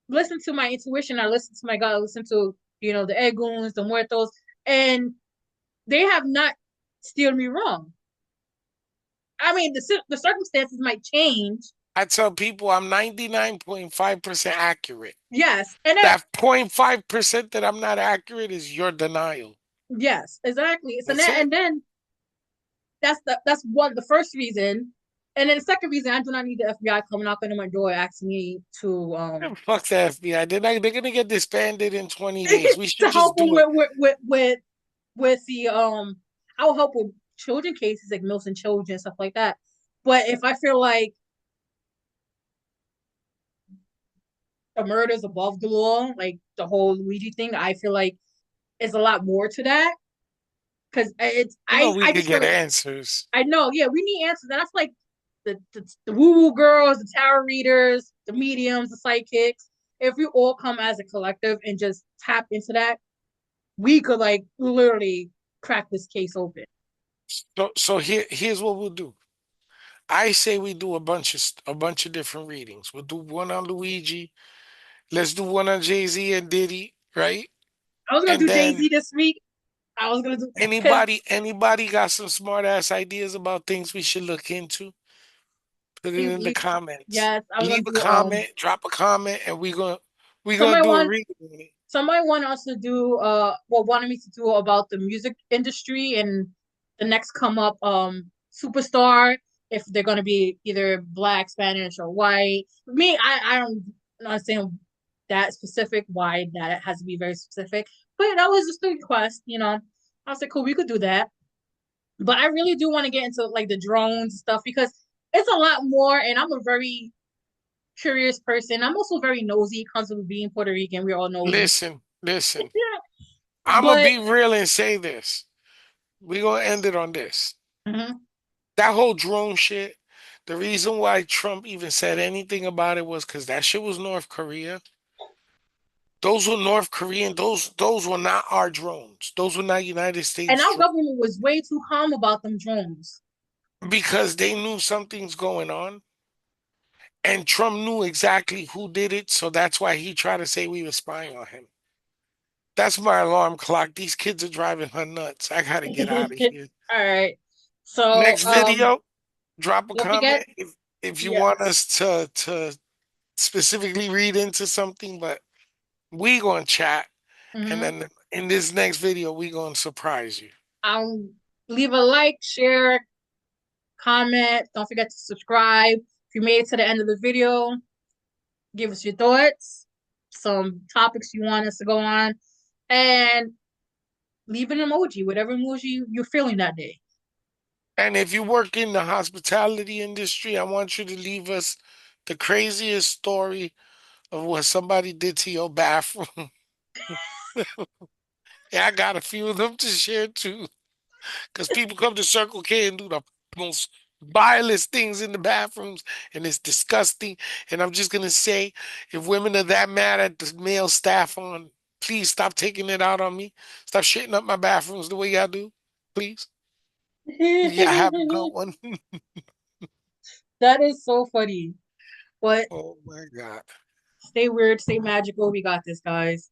listen to my intuition, I listen to my gut, I listen to the Eguns, the Muertos, and they have not steered me wrong. I mean, the circumstances might change. I tell people I'm 99.5% accurate. Yes, and then That 0.5% that I'm not accurate is your denial. yes, exactly. So That's then, it. and then that's one the first reason, and then the second reason I do not need the FBI coming knocking on my door asking me to Man, fuck the FBI. They're gonna get disbanded in 20 days. We to should help just them do it. with the I'll help with children cases like missing children stuff like that. But if I feel like a murder is above the law, like the whole Luigi thing, I feel like it's a lot more to that because it's You know we I could just feel get like answers. I know yeah we need answers and I feel like the woo woo girls, the tarot readers, the mediums, the psychics, if we all come as a collective and just tap into that, we could like literally crack this case open. So here's what we'll do. I say we do a bunch of different readings. We'll do one on Luigi. Let's do one on Jay-Z and Diddy, right? I was gonna And do Jay then Z this week. I was gonna do because anybody got some smart ass ideas about things we should look into? Put it in the comments. yes, I was gonna Leave a do comment, drop a comment, and we gonna somebody do a want reading on it. somebody want us to do wanted me to do about the music industry and the next come up superstar if they're gonna be either black, Spanish, or white. Me, I don't understand that specific why that has to be very specific. But that was just a request. I was like, cool, we could do that. But I really do want to get into like the drones and stuff because it's a lot more and I'm a very curious person. I'm also very nosy because of being Puerto Rican. We're all nosy. Listen. Yeah. I'm gonna But be real and say this. We gonna end it on this. mhm. That whole drone shit. The reason why Trump even said anything about it was because that shit was North Korea. Those were North Korean. Those were not our drones. Those were not United And States our drones government was way too calm about them drones. because they knew something's going on, and Trump knew exactly who did it. So that's why he tried to say we were spying on him. That's my alarm clock. These kids are driving her nuts. I gotta get out of here. All right. So, Next video, drop a don't forget, comment if you want yes. us to specifically read into something, but we gonna chat, and Hmm. then in this next video we gonna surprise you. Leave a like, share, comment. Don't forget to subscribe. If you made it to the end of the video, give us your thoughts, some topics you want us to go on, and leave an emoji, whatever emoji you're feeling that day. And if you work in the hospitality industry, I want you to leave us the craziest story of what somebody did to your bathroom. Yeah, I got a few of them to share too. Because people come to Circle K and do the most vilest things in the bathrooms, and it's disgusting. And I'm just gonna say, if women are that mad at the male staff on, please stop taking it out on me. Stop shitting up my bathrooms the way y'all do. Please. Yeah, have a good one. That is so funny. But Oh my God. stay weird, stay magical. We got this, guys.